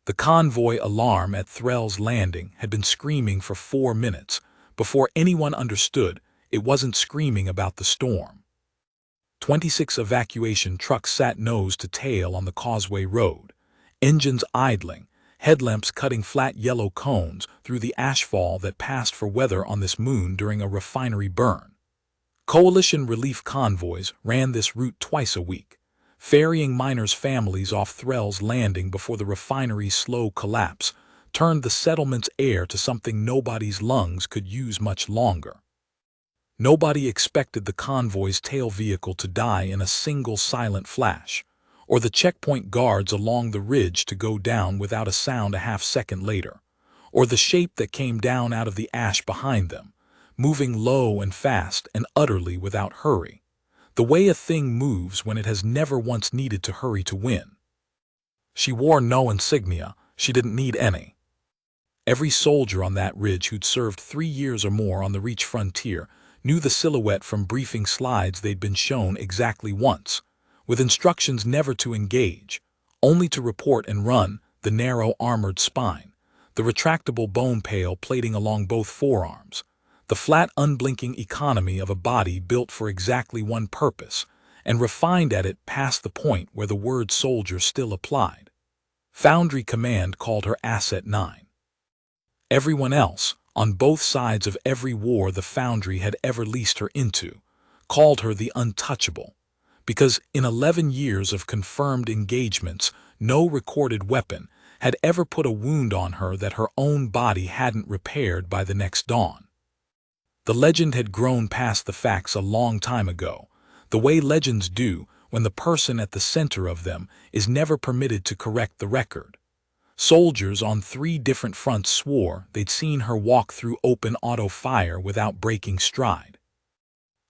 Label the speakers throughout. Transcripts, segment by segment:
Speaker 1: The convoy alarm at Threll's Landing had been screaming for 4 minutes before anyone understood it wasn't screaming about the storm. 26 evacuation trucks sat nose to tail on the Causeway Road, engines idling, headlamps cutting flat yellow cones through the ashfall that passed for weather on this moon during a refinery burn. Coalition relief convoys ran this route twice a week, ferrying miners' families off Threll's Landing before the refinery's slow collapse turned the settlement's air to something nobody's lungs could use much longer. Nobody expected the convoy's tail vehicle to die in a single silent flash, or the checkpoint guards along the ridge to go down without a sound a half-second later, or the shape that came down out of the ash behind them, moving low and fast and utterly without hurry, the way a thing moves when it has never once needed to hurry to win. She wore no insignia, she didn't need any. Every soldier on that ridge who'd served 3 years or more on the Reach frontier knew the silhouette from briefing slides they'd been shown exactly once, with instructions never to engage, only to report and run, the narrow armored spine, the retractable bone pale plating along both forearms, the flat unblinking economy of a body built for exactly one purpose, and refined at it past the point where the word soldier still applied. Foundry Command called her Asset 9. Everyone else, on both sides of every war the Foundry had ever leased her into, called her the Untouchable, because in 11 years of confirmed engagements, no recorded weapon had ever put a wound on her that her own body hadn't repaired by the next dawn. The legend had grown past the facts a long time ago, the way legends do when the person at the center of them is never permitted to correct the record. Soldiers on 3 different fronts swore they'd seen her walk through open auto fire without breaking stride.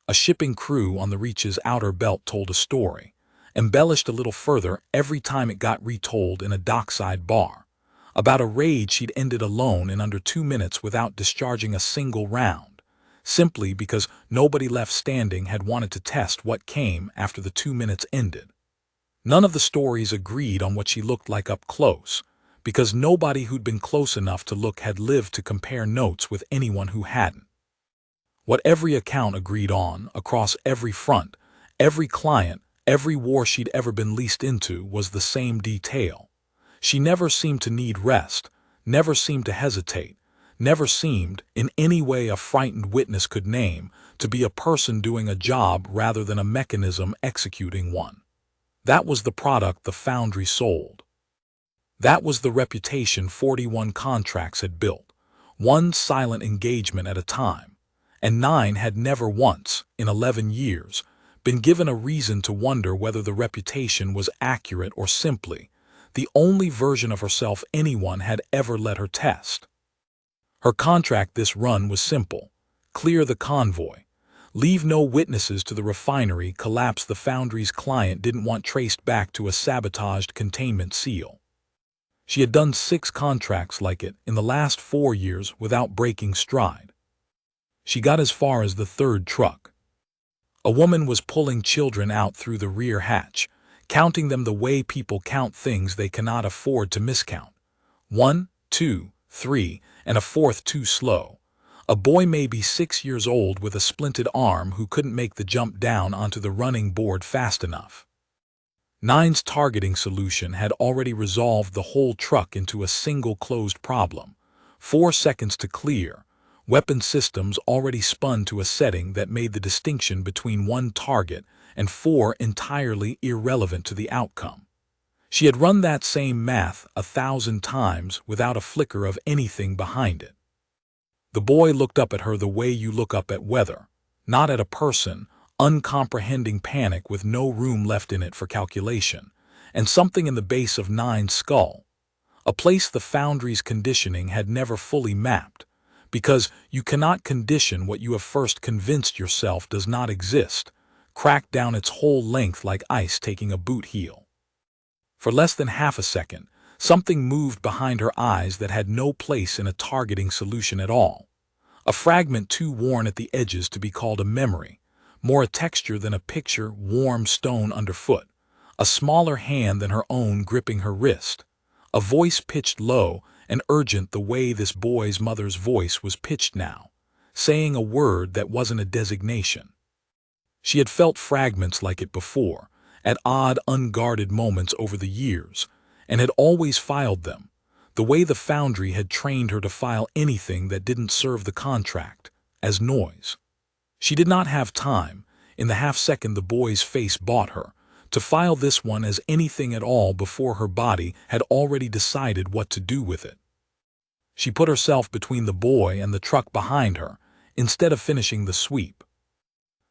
Speaker 1: A shipping crew on the Reach's outer belt told a story, embellished a little further every time it got retold in a dockside bar, about a raid she'd ended alone in under 2 minutes without discharging a single round, simply because nobody left standing had wanted to test what came after the 2 minutes ended. None of the stories agreed on what she looked like up close, because nobody who'd been close enough to look had lived to compare notes with anyone who hadn't. What every account agreed on, across every front, every client, every war she'd ever been leased into, was the same detail. She never seemed to need rest, never seemed to hesitate, never seemed, in any way a frightened witness could name, to be a person doing a job rather than a mechanism executing one. That was the product the Foundry sold. That was the reputation 41 contracts had built, one silent engagement at a time, and 9 had never once, in 11 years, been given a reason to wonder whether the reputation was accurate or simply the only version of herself anyone had ever let her test. Her contract this run was simple: clear the convoy, leave no witnesses to the refinery collapse the Foundry's client didn't want traced back to a sabotaged containment seal. She had done 6 contracts like it in the last 4 years without breaking stride. She got as far as the 3rd truck. A woman was pulling children out through the rear hatch, counting them the way people count things they cannot afford to miscount. 1, 2, 3, and a 4th too slow. A boy maybe 6 years old with a splinted arm who couldn't make the jump down onto the running board fast enough. 9's targeting solution had already resolved the whole truck into a single closed problem: 4 seconds to clear, weapon systems already spun to a setting that made the distinction between 1 target and 4 entirely irrelevant to the outcome. She had run that same math 1,000 times without a flicker of anything behind it. The boy looked up at her the way you look up at weather, not at a person, uncomprehending panic with no room left in it for calculation, and something in the base of 9's skull, a place the Foundry's conditioning had never fully mapped, because you cannot condition what you have first convinced yourself does not exist, cracked down its whole length like ice taking a boot heel. For less than half a second, something moved behind her eyes that had no place in a targeting solution at all, a fragment too worn at the edges to be called a memory, more a texture than a picture, warm stone underfoot, a smaller hand than her own gripping her wrist, a voice pitched low and urgent the way this boy's mother's voice was pitched now, saying a word that wasn't a designation. She had felt fragments like it before, at odd, unguarded moments over the years, and had always filed them, the way the Foundry had trained her to file anything that didn't serve the contract, as noise. She did not have time, in the half-second the boy's face bought her, to file this one as anything at all before her body had already decided what to do with it. She put herself between the boy and the truck behind her, instead of finishing the sweep.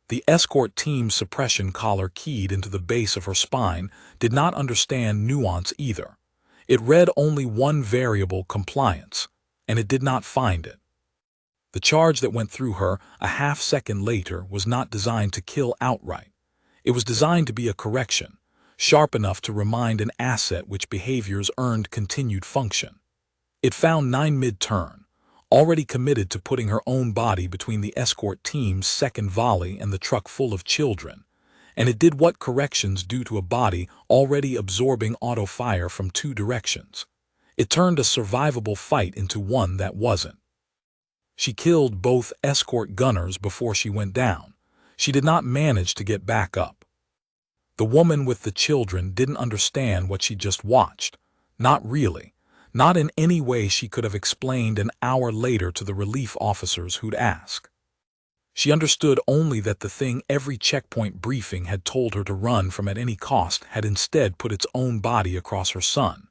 Speaker 1: The escort team's suppression collar keyed into the base of her spine did not understand nuance either. It read only one variable, compliance, and it did not find it. The charge that went through her a half-second later was not designed to kill outright. It was designed to be a correction, sharp enough to remind an asset which behaviors earned continued function. It found 9 mid-turn, already committed to putting her own body between the escort team's second volley and the truck full of children, and it did what corrections do to a body already absorbing auto-fire from 2 directions. It turned a survivable fight into one that wasn't. She killed both escort gunners before she went down. She did not manage to get back up. The woman with the children didn't understand what she just watched. Not really. Not in any way she could have explained an hour later to the relief officers who'd ask. She understood only that the thing every checkpoint briefing had told her to run from at any cost had instead put its own body across her son,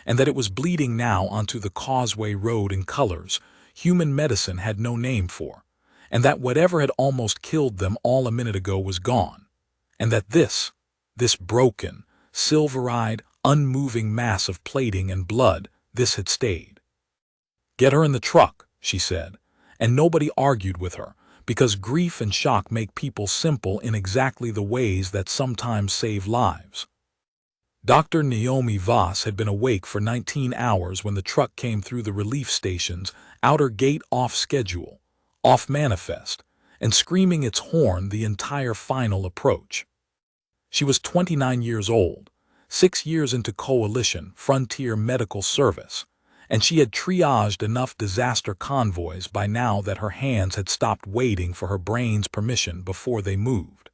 Speaker 1: and that it was bleeding now onto the Causeway Road in colors human medicine had no name for, and that whatever had almost killed them all a minute ago was gone, and that this broken, silver-eyed, unmoving mass of plating and blood, this had stayed. "Get her in the truck," she said, and nobody argued with her, because grief and shock make people simple in exactly the ways that sometimes save lives. Dr. Naomi Voss had been awake for 19 hours when the truck came through the relief station's outer gate off schedule, off manifest, and screaming its horn the entire final approach. She was 29 years old, 6 years into coalition frontier medical service, and she had triaged enough disaster convoys by now that her hands had stopped waiting for her brain's permission before they moved.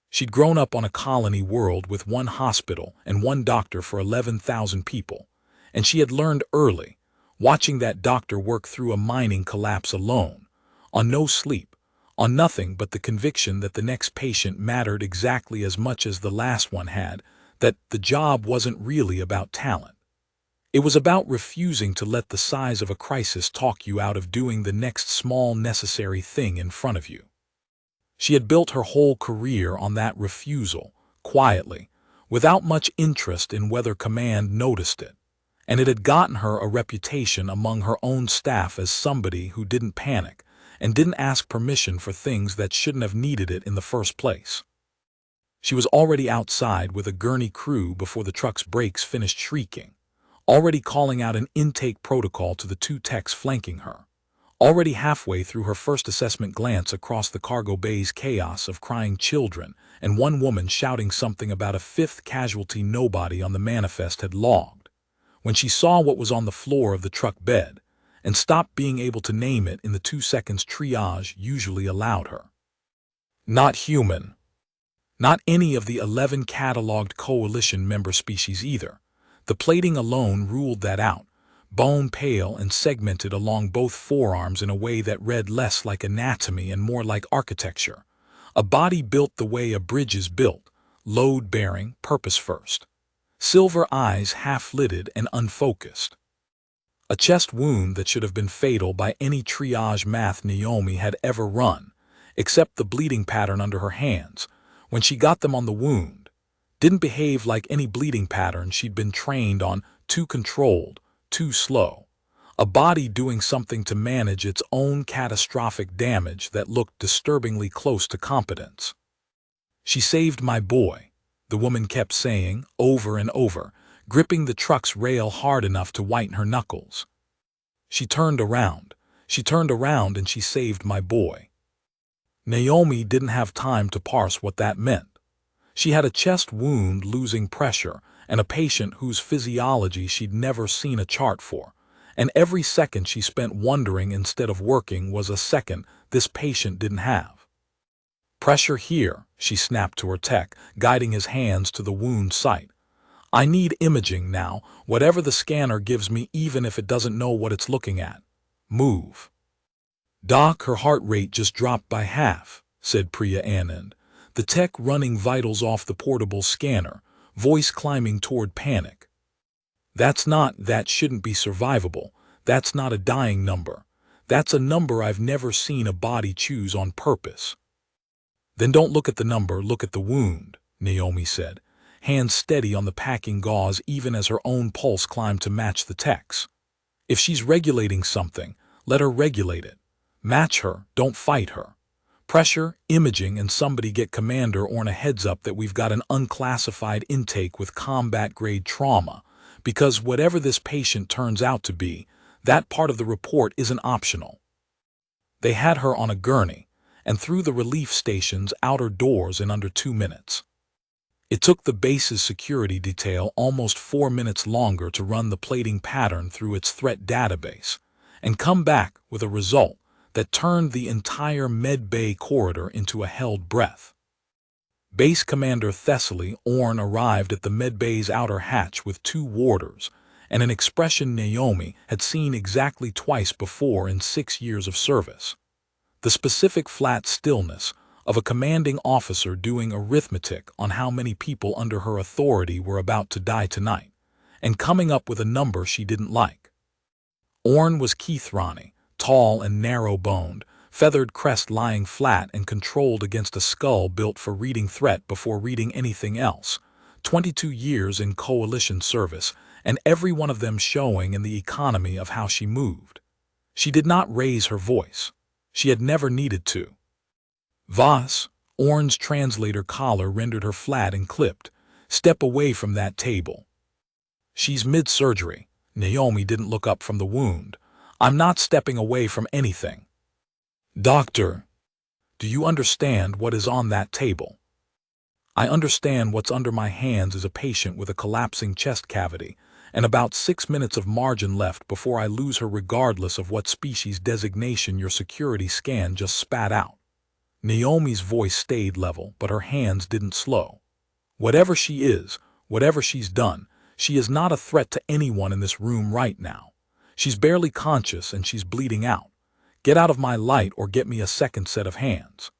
Speaker 1: She'd grown up on a colony world with 1 hospital and 1 doctor for 11,000 people, and she had learned early, watching that doctor work through a mining collapse alone, on no sleep, on nothing but the conviction that the next patient mattered exactly as much as the last one had, that the job wasn't really about talent. It was about refusing to let the size of a crisis talk you out of doing the next small necessary thing in front of you. She had built her whole career on that refusal, quietly, without much interest in whether command noticed it, and it had gotten her a reputation among her own staff as somebody who didn't panic and didn't ask permission for things that shouldn't have needed it in the first place. She was already outside with a gurney crew before the truck's brakes finished shrieking, already calling out an intake protocol to the 2 techs flanking her, already halfway through her first assessment glance across the cargo bay's chaos of crying children and 1 woman shouting something about a 5th casualty nobody on the manifest had logged, when she saw what was on the floor of the truck bed and stopped being able to name it in the 2 seconds triage usually allowed her. Not human. Not any of the 11 cataloged coalition member species either. The plating alone ruled that out, bone pale and segmented along both forearms in a way that read less like anatomy and more like architecture. A body built the way a bridge is built, load-bearing, purpose-first. Silver eyes half-lidded and unfocused. A chest wound that should have been fatal by any triage math Naomi had ever run, except the bleeding pattern under her hands, when she got them on the wound, didn't behave like any bleeding pattern she'd been trained on, too controlled, too slow. A body doing something to manage its own catastrophic damage that looked disturbingly close to competence. "She saved my boy," the woman kept saying, over and over, gripping the truck's rail hard enough to whiten her knuckles. She turned around and she saved my boy. Naomi didn't have time to parse what that meant. She had a chest wound losing pressure and a patient whose physiology she'd never seen a chart for. And every second she spent wondering instead of working was a second this patient didn't have. "Pressure here," she snapped to her tech, guiding his hands to the wound site. "I need imaging now, whatever the scanner gives me, even if it doesn't know what it's looking at. Move." "Doc, her heart rate just dropped by half," said Priya Anand, the tech running vitals off the portable scanner, voice climbing toward panic. That shouldn't be survivable. That's not a dying number. That's a number I've never seen a body choose on purpose." "Then don't look at the number, look at the wound," Naomi said, hands steady on the packing gauze even as her own pulse climbed to match the tech's. "If she's regulating something, let her regulate it. Match her, don't fight her. Pressure, imaging, and somebody get Commander Orn a heads up that we've got an unclassified intake with combat-grade trauma, because whatever this patient turns out to be, that part of the report isn't optional." They had her on a gurney, and through the relief station's outer doors in under 2 minutes. It took the base's security detail almost 4 minutes longer to run the plating pattern through its threat database, and come back with a result that turned the entire med bay corridor into a held breath. Base Commander Thessaly Orn arrived at the med bay's outer hatch with 2 warders, and an expression Naomi had seen exactly twice before in 6 years of service. The specific flat stillness of a commanding officer doing arithmetic on how many people under her authority were about to die tonight, and coming up with a number she didn't like. Orn was Keith Ronnie, tall and narrow-boned, feathered crest lying flat and controlled against a skull built for reading threat before reading anything else. 22 years in coalition service, and every one of them showing in the economy of how she moved. She did not raise her voice. She had never needed to. "Voss," Orn's translator collar rendered her flat and clipped. "Step away from that table." "She's mid-surgery." Naomi didn't look up from the wound. "I'm not stepping away from anything." "Doctor, do you understand what is on that table?" "I understand what's under my hands is a patient with a collapsing chest cavity, and about 6 minutes of margin left before I lose her regardless of what species designation your security scan just spat out." Naomi's voice stayed level, but her hands didn't slow. "Whatever she is, whatever she's done, she is not a threat to anyone in this room right now. She's barely conscious and she's bleeding out. Get out of my light or get me a second set of hands."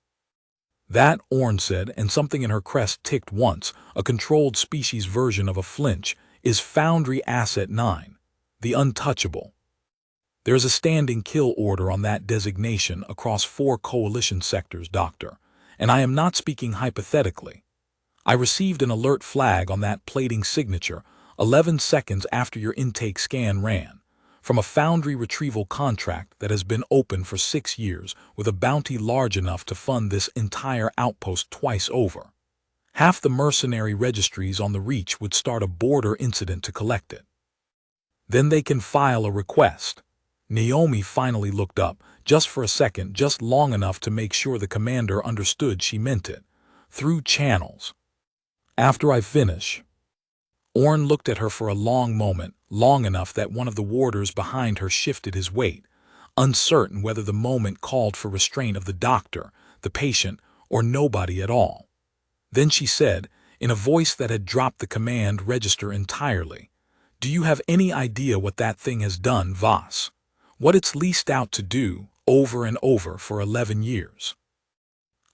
Speaker 1: "That," Orn said, and something in her crest ticked once, a controlled species version of a flinch, "is Foundry Asset 9, the Untouchable. There's a standing kill order on that designation across 4 coalition sectors, Doctor, and I am not speaking hypothetically. I received an alert flag on that plating signature 11 seconds after your intake scan ran, from a Foundry retrieval contract that has been open for 6 years with a bounty large enough to fund this entire outpost twice over. Half the mercenary registries on the Reach would start a border incident to collect it. Then they can file a request." Naomi finally looked up, just for a second, just long enough to make sure the commander understood she meant it. "Through channels. After I finish." Orn looked at her for a long moment, long enough that one of the warders behind her shifted his weight, uncertain whether the moment called for restraint of the doctor, the patient, or nobody at all. Then she said, in a voice that had dropped the command register entirely, "Do you have any idea what that thing has done, Voss? What it's leased out to do, over and over for 11 years.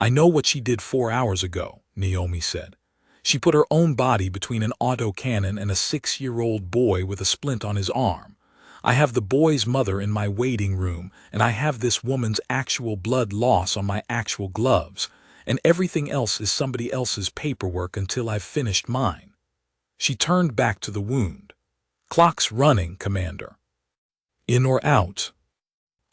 Speaker 1: "I know what she did 4 hours ago," Naomi said. "She put her own body between an autocannon and a 6-year-old boy with a splint on his arm. I have the boy's mother in my waiting room, and I have this woman's actual blood loss on my actual gloves, and everything else is somebody else's paperwork until I've finished mine." She turned back to the wound. "Clock's running, Commander." "In or out?"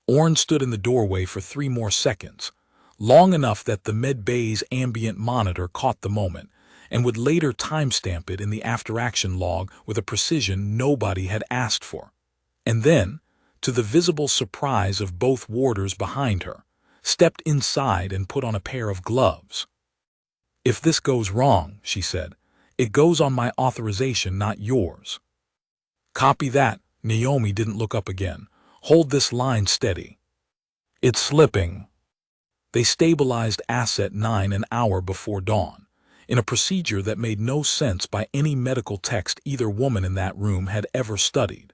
Speaker 1: Orn stood in the doorway for 3 more seconds, long enough that the med bay's ambient monitor caught the moment, and would later timestamp it in the after-action log with a precision nobody had asked for. And then, to the visible surprise of both warders behind her, stepped inside and put on a pair of gloves. "If this goes wrong," she said, It goes on my authorization, not yours. Copy that. Naomi didn't look up again. Hold this line steady. It's slipping. They stabilized Asset 9 an hour before dawn, in a procedure that made no sense by any medical text either woman in that room had ever studied,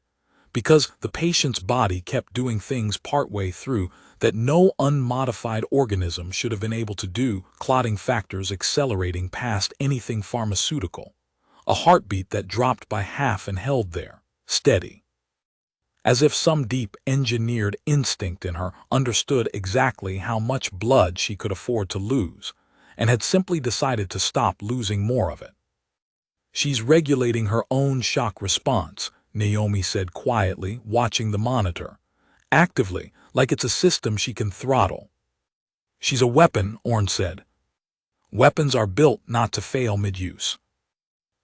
Speaker 1: because the patient's body kept doing things partway through that no unmodified organism should have been able to do, clotting factors accelerating past anything pharmaceutical, a heartbeat that dropped by half and held there, steady, as if some deep engineered instinct in her understood exactly how much blood she could afford to lose, and had simply decided to stop losing more of it. She's regulating her own shock response, Naomi said quietly, watching the monitor, actively, like it's a system she can throttle. She's a weapon, Orn said. Weapons are built not to fail mid-use.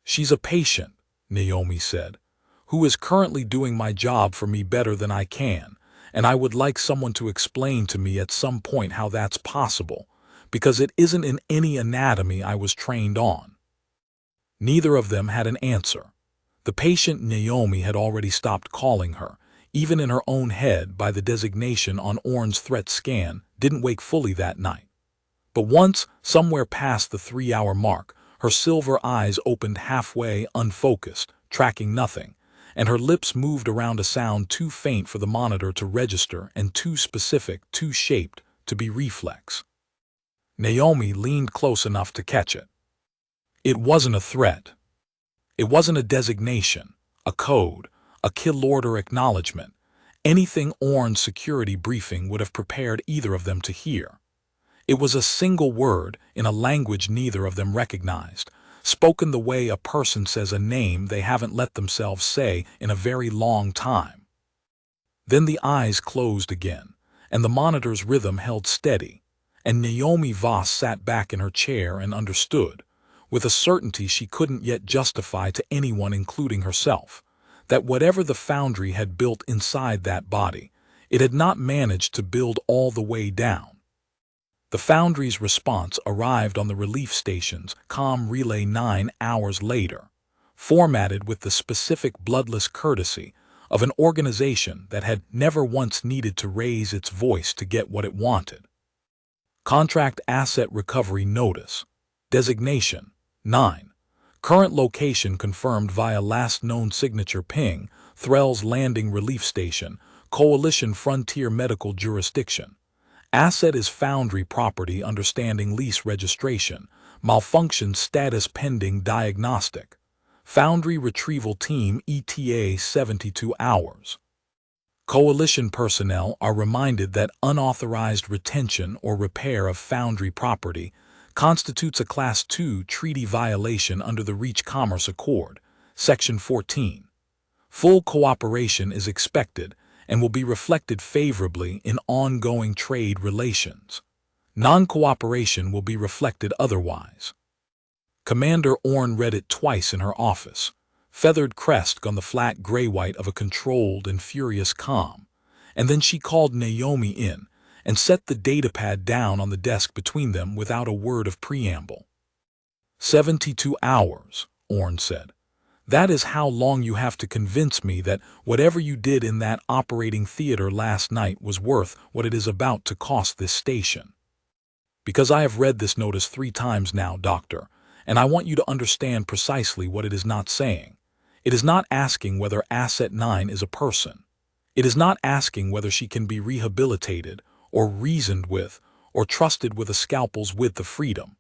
Speaker 1: She's a patient, Naomi said, who is currently doing my job for me better than I can, and I would like someone to explain to me at some point how that's possible, because it isn't in any anatomy I was trained on. Neither of them had an answer. The patient Naomi had already stopped calling her, even in her own head by the designation on Orn's threat scan, didn't wake fully that night. But once, somewhere past the 3-hour mark, her silver eyes opened halfway unfocused, tracking nothing, and her lips moved around a sound too faint for the monitor to register and too specific, too shaped, to be reflex. Naomi leaned close enough to catch it. It wasn't a threat. It wasn't a designation, a code, a kill order acknowledgement, anything Orn's security briefing would have prepared either of them to hear. It was a single word in a language neither of them recognized, spoken the way a person says a name they haven't let themselves say in a very long time. Then the eyes closed again, and the monitor's rhythm held steady, and Naomi Voss sat back in her chair and understood, with a certainty she couldn't yet justify to anyone including herself, that whatever the Foundry had built inside that body, it had not managed to build all the way down. The Foundry's response arrived on the relief station's comm relay 9 hours later, formatted with the specific bloodless courtesy of an organization that had never once needed to raise its voice to get what it wanted. Contract Asset Recovery Notice. Designation 9. Current location confirmed via last known signature ping, Threll's Landing Relief Station, Coalition Frontier Medical Jurisdiction. Asset is Foundry property understanding lease registration. Malfunction status pending diagnostic. Foundry retrieval team ETA 72 hours. Coalition personnel are reminded that unauthorized retention or repair of Foundry property constitutes a Class 2 treaty violation under the Reach Commerce Accord, Section 14. Full cooperation is expected and will be reflected favorably in ongoing trade relations. Non-cooperation will be reflected otherwise. Commander Orn read it twice in her office, feathered crest on the flat gray-white of a controlled and furious calm, and then she called Naomi in and set the datapad down on the desk between them without a word of preamble. 72 hours, Orn said. That is how long you have to convince me that whatever you did in that operating theater last night was worth what it is about to cost this station. Because I have read this notice 3 times now, Doctor, and I want you to understand precisely what it is not saying. It is not asking whether Asset 9 is a person. It is not asking whether she can be rehabilitated, or reasoned with, or trusted with a scalpel's width of freedom.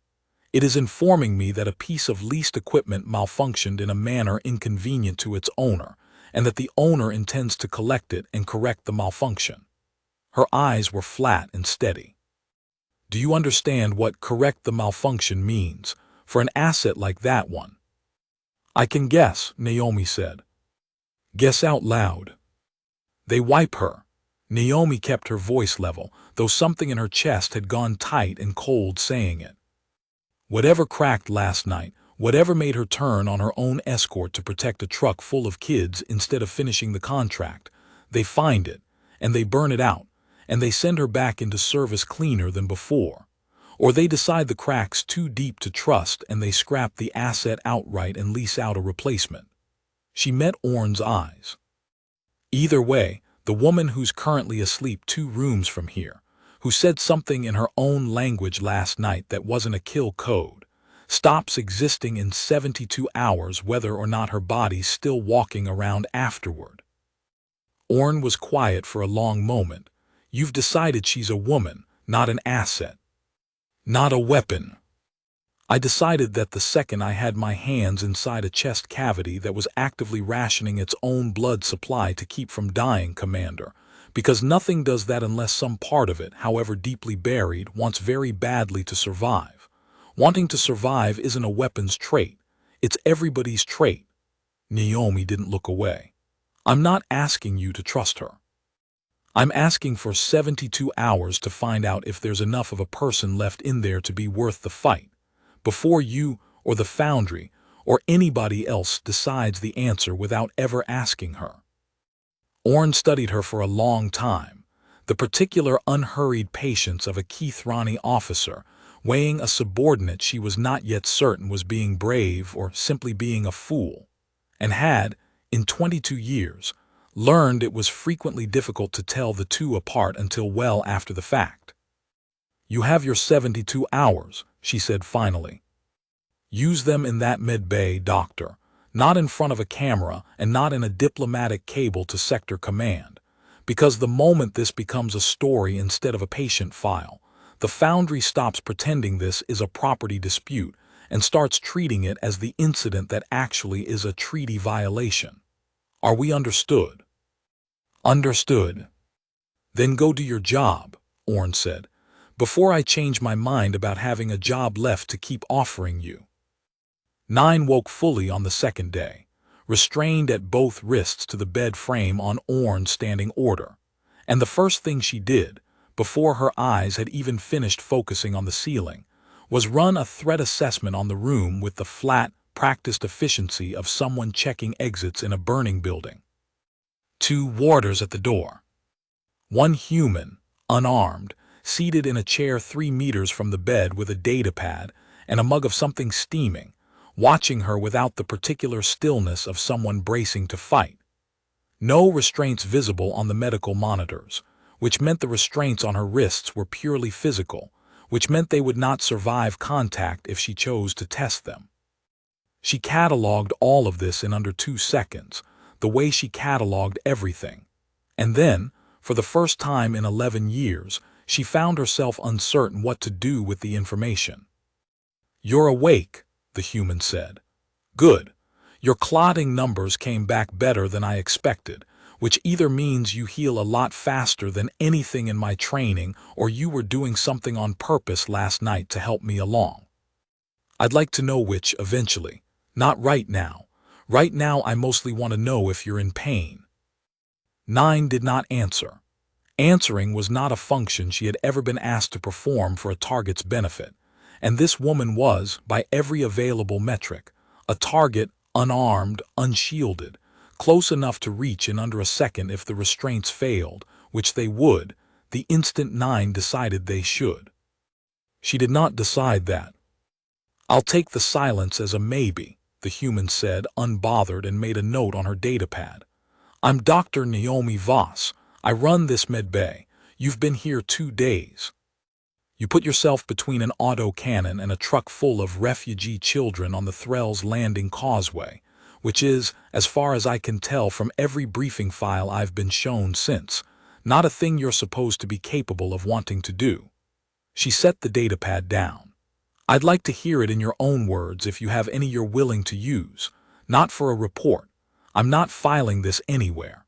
Speaker 1: It is informing me that a piece of leased equipment malfunctioned in a manner inconvenient to its owner, and that the owner intends to collect it and correct the malfunction. Her eyes were flat and steady. Do you understand what correct the malfunction means for an asset like that one? I can guess, Naomi said. Guess out loud. They wipe her. Naomi kept her voice level, though something in her chest had gone tight and cold saying it. Whatever cracked last night, whatever made her turn on her own escort to protect a truck full of kids instead of finishing the contract, they find it, and they burn it out, and they send her back into service cleaner than before. Or they decide the crack's too deep to trust and they scrap the asset outright and lease out a replacement. She met Orne's eyes. Either way, the woman who's currently asleep 2 rooms from here, who said something in her own language last night that wasn't a kill code, stops existing in 72 hours whether or not her body's still walking around afterward. Orne was quiet for a long moment. You've decided she's a woman, not an asset. Not a weapon. I decided that the second I had my hands inside a chest cavity that was actively rationing its own blood supply to keep from dying, Commander, because nothing does that unless some part of it, however deeply buried, wants very badly to survive. Wanting to survive isn't a weapon's trait. It's everybody's trait. Naomi didn't look away. I'm not asking you to trust her. I'm asking for 72 hours to find out if there's enough of a person left in there to be worth the fight, before you or the Foundry or anybody else decides the answer without ever asking her. Orne studied her for a long time, the particular unhurried patience of a Keithrani officer, weighing a subordinate she was not yet certain was being brave or simply being a fool, and had, in 22 years, learned it was frequently difficult to tell the two apart until well after the fact. You have your 72 hours, she said finally. Use them in that med-bay, Doctor, not in front of a camera and not in a diplomatic cable to Sector Command, because the moment this becomes a story instead of a patient file, the Foundry stops pretending this is a property dispute and starts treating it as the incident that actually is a treaty violation. Are we understood? Understood. Then go do your job, Orne said, before I change my mind about having a job left to keep offering you. 9 woke fully on the second day, restrained at both wrists to the bed frame on Orne's standing order, and the first thing she did, before her eyes had even finished focusing on the ceiling, was run a threat assessment on the room with the flat, practiced efficiency of someone checking exits in a burning building. 2 warders at the door. 1 human, unarmed, seated in a chair 3 meters from the bed with a datapad and a mug of something steaming, watching her without the particular stillness of someone bracing to fight. No restraints visible on the medical monitors, which meant the restraints on her wrists were purely physical, which meant they would not survive contact if she chose to test them. She cataloged all of this in under 2 seconds, the way she cataloged everything. And then, for the first time in 11 years, she found herself uncertain what to do with the information. You're awake, the human said. Good. Your clotting numbers came back better than I expected, which either means you heal a lot faster than anything in my training or you were doing something on purpose last night to help me along. I'd like to know which eventually. Not right now. Right now I mostly want to know if you're in pain. 9 did not answer. Answering was not a function she had ever been asked to perform for a target's benefit, and this woman was, by every available metric, a target, unarmed, unshielded, close enough to reach in under a second if the restraints failed, which they would, the instant 9 decided they should. She did not decide that. I'll take the silence as a maybe, the human said, unbothered, and made a note on her datapad. I'm Dr. Naomi Voss. I run this medbay. You've been here 2 days. You put yourself between an autocannon and a truck full of refugee children on the Threll's Landing Causeway, which is, as far as I can tell from every briefing file I've been shown since, not a thing you're supposed to be capable of wanting to do. She set the datapad down. I'd like to hear it in your own words if you have any you're willing to use, not for a report. I'm not filing this anywhere.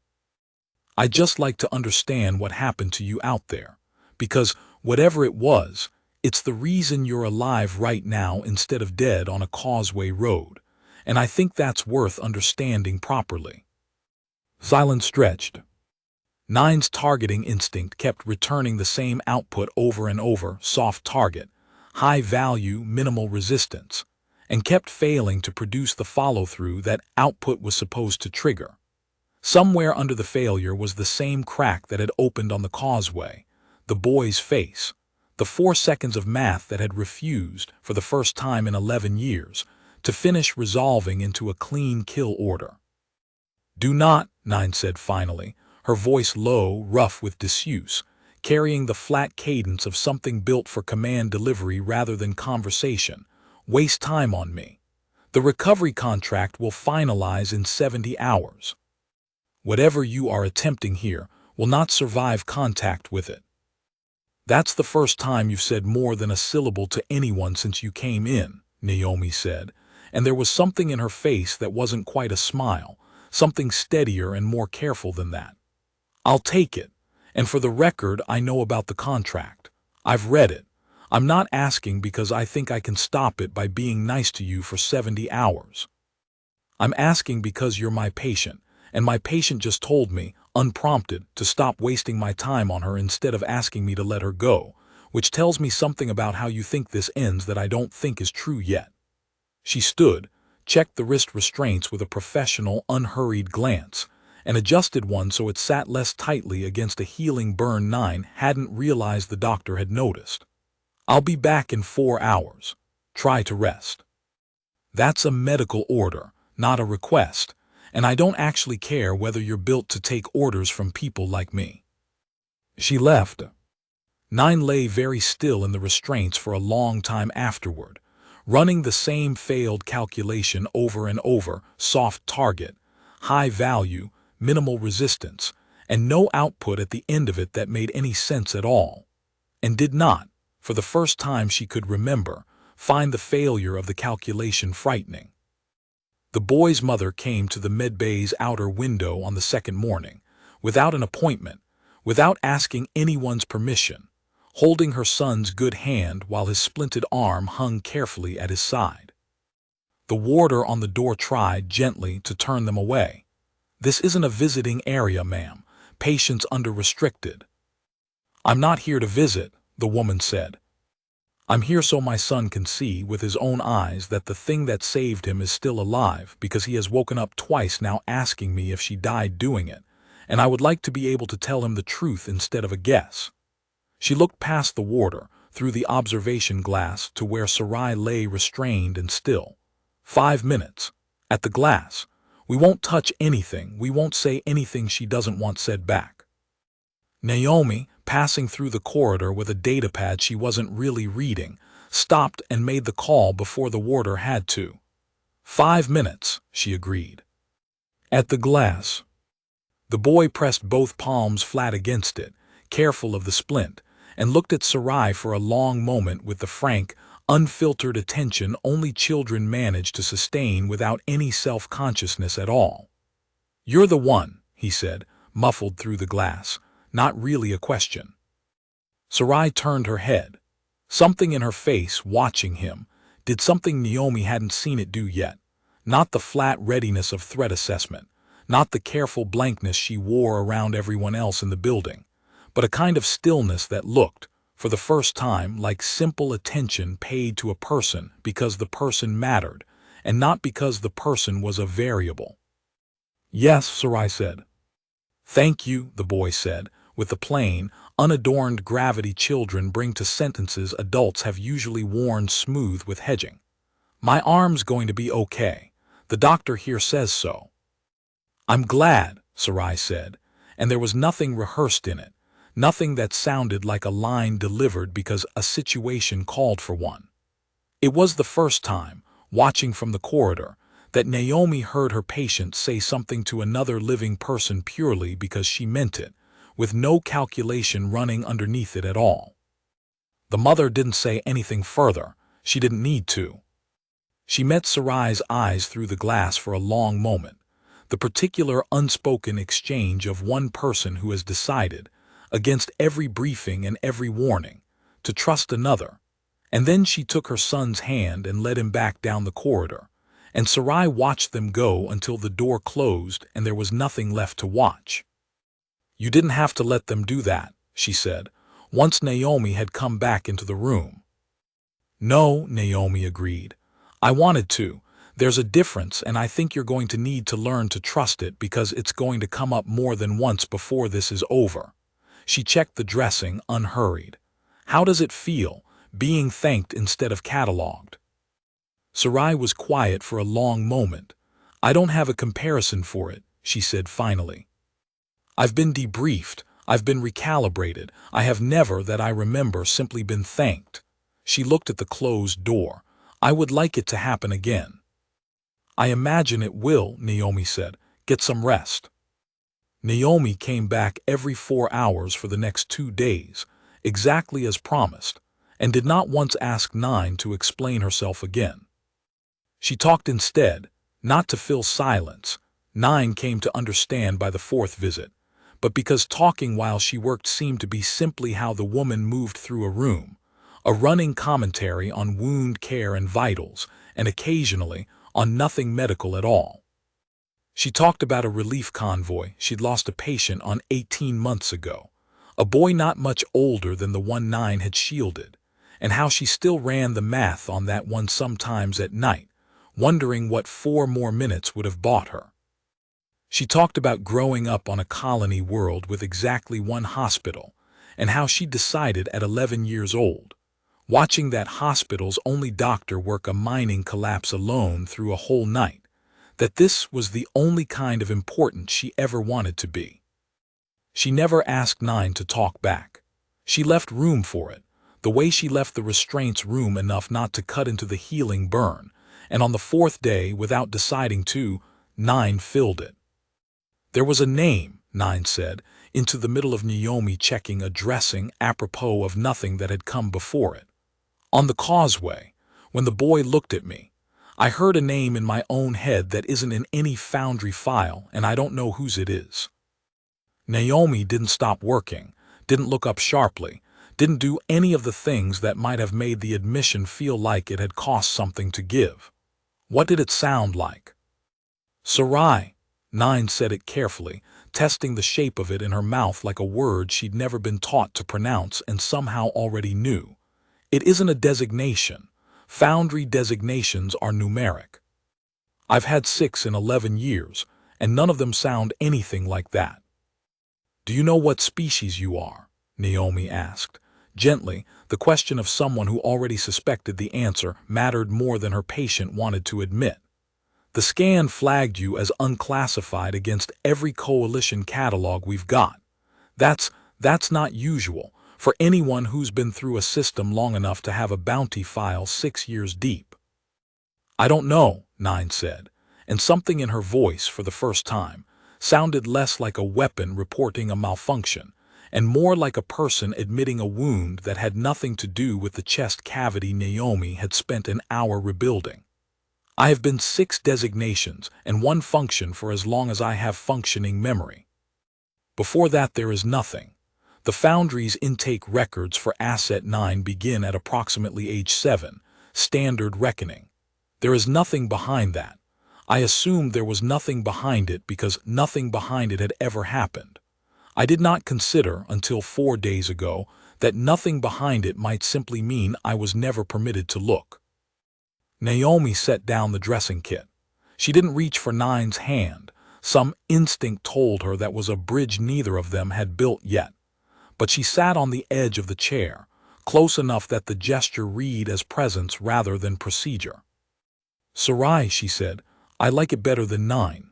Speaker 1: I'd just like to understand what happened to you out there, because whatever it was, it's the reason you're alive right now instead of dead on a causeway road, and I think that's worth understanding properly. Silence stretched. 9's targeting instinct kept returning the same output over and over, soft target, high value, minimal resistance, and kept failing to produce the follow-through that output was supposed to trigger. Somewhere under the failure was the same crack that had opened on the causeway, the boy's face, the 4 seconds of math that had refused, for the first time in 11 years, to finish resolving into a clean kill order. "Do not," Nine said finally, her voice low, rough with disuse, carrying the flat cadence of something built for command delivery rather than conversation, "waste time on me. The recovery contract will finalize in 70 hours. Whatever you are attempting here will not survive contact with it." "That's the first time you've said more than a syllable to anyone since you came in," Naomi said, and there was something in her face that wasn't quite a smile, something steadier and more careful than that. "I'll take it, and for the record, I know about the contract. I've read it. I'm not asking because I think I can stop it by being nice to you for 70 hours. I'm asking because you're my patient, and my patient just told me, unprompted, to stop wasting my time on her instead of asking me to let her go, which tells me something about how you think this ends that I don't think is true yet." She stood, checked the wrist restraints with a professional, unhurried glance, and adjusted one so it sat less tightly against a healing burn Nine hadn't realized the doctor had noticed. "I'll be back in 4 hours. Try to rest." "That's a medical order, not a request, and I don't actually care whether you're built to take orders from people like me." She left. Nine lay very still in the restraints for a long time afterward, running the same failed calculation over and over: soft target, high value, minimal resistance, and no output at the end of it that made any sense at all, and did not, for the first time she could remember, find the failure of the calculation frightening. The boy's mother came to the medbay's outer window on the second morning, without an appointment, without asking anyone's permission, holding her son's good hand while his splinted arm hung carefully at his side. The warder on the door tried gently to turn them away. "This isn't a visiting area, ma'am. Patients under restricted." "I'm not here to visit," the woman said. "I'm here so my son can see with his own eyes that the thing that saved him is still alive, because he has woken up twice now asking me if she died doing it, and I would like to be able to tell him the truth instead of a guess." She looked past the warder, through the observation glass, to where Sarai lay restrained and still. 5 minutes. At the glass. "We won't touch anything, we won't say anything she doesn't want said back." Naomi, passing through the corridor with a datapad she wasn't really reading, stopped and made the call before the warder had to. 5 minutes, she agreed. At the glass. The boy pressed both palms flat against it, careful of the splint, and looked at Sarai for a long moment with the frank, unfiltered attention only children manage to sustain without any self-consciousness at all. "You're the one," he said, muffled through the glass, not really a question. Sarai turned her head. Something in her face, watching him, did something Naomi hadn't seen it do yet. Not the flat readiness of threat assessment, not the careful blankness she wore around everyone else in the building, but a kind of stillness that looked, for the first time, like simple attention paid to a person because the person mattered, and not because the person was a variable. "Yes," Sarai said. "Thank you," the boy said, with the plain, unadorned gravity children bring to sentences adults have usually worn smooth with hedging. "My arm's going to be okay. The doctor here says so." "I'm glad," Sarai said, and there was nothing rehearsed in it, nothing that sounded like a line delivered because a situation called for one. It was the first time, watching from the corridor, that Naomi heard her patient say something to another living person purely because she meant it, with no calculation running underneath it at all. The mother didn't say anything further. She didn't need to. She met Sarai's eyes through the glass for a long moment, the particular unspoken exchange of one person who has decided, against every briefing and every warning, to trust another, and then she took her son's hand and led him back down the corridor, and Sarai watched them go until the door closed and there was nothing left to watch. "You didn't have to let them do that," she said, once Naomi had come back into the room. "No," Naomi agreed. "I wanted to. There's a difference, and I think you're going to need to learn to trust it because it's going to come up more than once before this is over." She checked the dressing, unhurried. How does it feel, being thanked instead of cataloged? Sarai was quiet for a long moment. I don't have a comparison for it, she said finally. I've been debriefed, I've been recalibrated, I have never, that I remember, simply been thanked. She looked at the closed door. I would like it to happen again. I imagine it will, Naomi said. Get some rest. Naomi came back every 4 hours for the next 2 days, exactly as promised, and did not once ask Nine to explain herself again. She talked instead, not to fill silence. Nine came to understand by the 4th visit, but because talking while she worked seemed to be simply how the woman moved through a room, a running commentary on wound care and vitals, and occasionally on nothing medical at all. She talked about a relief convoy she'd lost a patient on 18 months ago, a boy not much older than the one Nine had shielded, and how she still ran the math on that one sometimes at night, wondering what 4 more minutes would have bought her. She talked about growing up on a colony world with exactly one hospital, and how she decided at 11 years old, watching that hospital's only doctor work a mining collapse alone through a whole night, that this was the only kind of important she ever wanted to be. She never asked Nine to talk back. She left room for it, the way she left the restraints room enough not to cut into the healing burn, and on the 4th day, without deciding to, Nine filled it. There was a name, Nine said, into the middle of Naomi checking a dressing apropos of nothing that had come before it. On the causeway, when the boy looked at me, I heard a name in my own head that isn't in any Foundry file, and I don't know whose it is. Naomi didn't stop working, didn't look up sharply, didn't do any of the things that might have made the admission feel like it had cost something to give. What did it sound like? Sarai. Nine said it carefully, testing the shape of it in her mouth like a word she'd never been taught to pronounce and somehow already knew. It isn't a designation. Foundry designations are numeric. I've had 6 in 11 years, and none of them sound anything like that. Do you know what species you are? Naomi asked. Gently, the question of someone who already suspected the answer mattered more than her patient wanted to admit. The scan flagged you as unclassified against every coalition catalog we've got. That's not usual for anyone who's been through a system long enough to have a bounty file 6 years deep. I don't know, Nine said, and something in her voice for the first time sounded less like a weapon reporting a malfunction and more like a person admitting a wound that had nothing to do with the chest cavity Naomi had spent an hour rebuilding. I have been 6 designations and 1 function for as long as I have functioning memory. Before that there is nothing. The Foundry's intake records for Asset 9 begin at approximately age 7, standard reckoning. There is nothing behind that. I assumed there was nothing behind it because nothing behind it had ever happened. I did not consider, until 4 days ago, that nothing behind it might simply mean I was never permitted to look. Naomi set down the dressing kit. She didn't reach for Nine's hand. Some instinct told her that was a bridge neither of them had built yet. But she sat on the edge of the chair, close enough that the gesture read as presence rather than procedure. Sarai, she said, I like it better than Nine.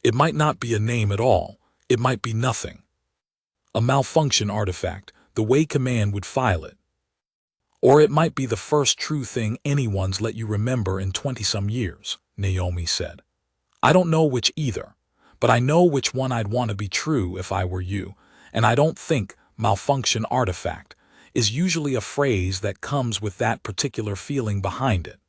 Speaker 1: It might not be a name at all. It might be nothing. A malfunction artifact, the way Command would file it. Or it might be the first true thing anyone's let you remember in 20-some years, Naomi said. I don't know which either, but I know which one I'd want to be true if I were you, and I don't think malfunction artifact is usually a phrase that comes with that particular feeling behind it.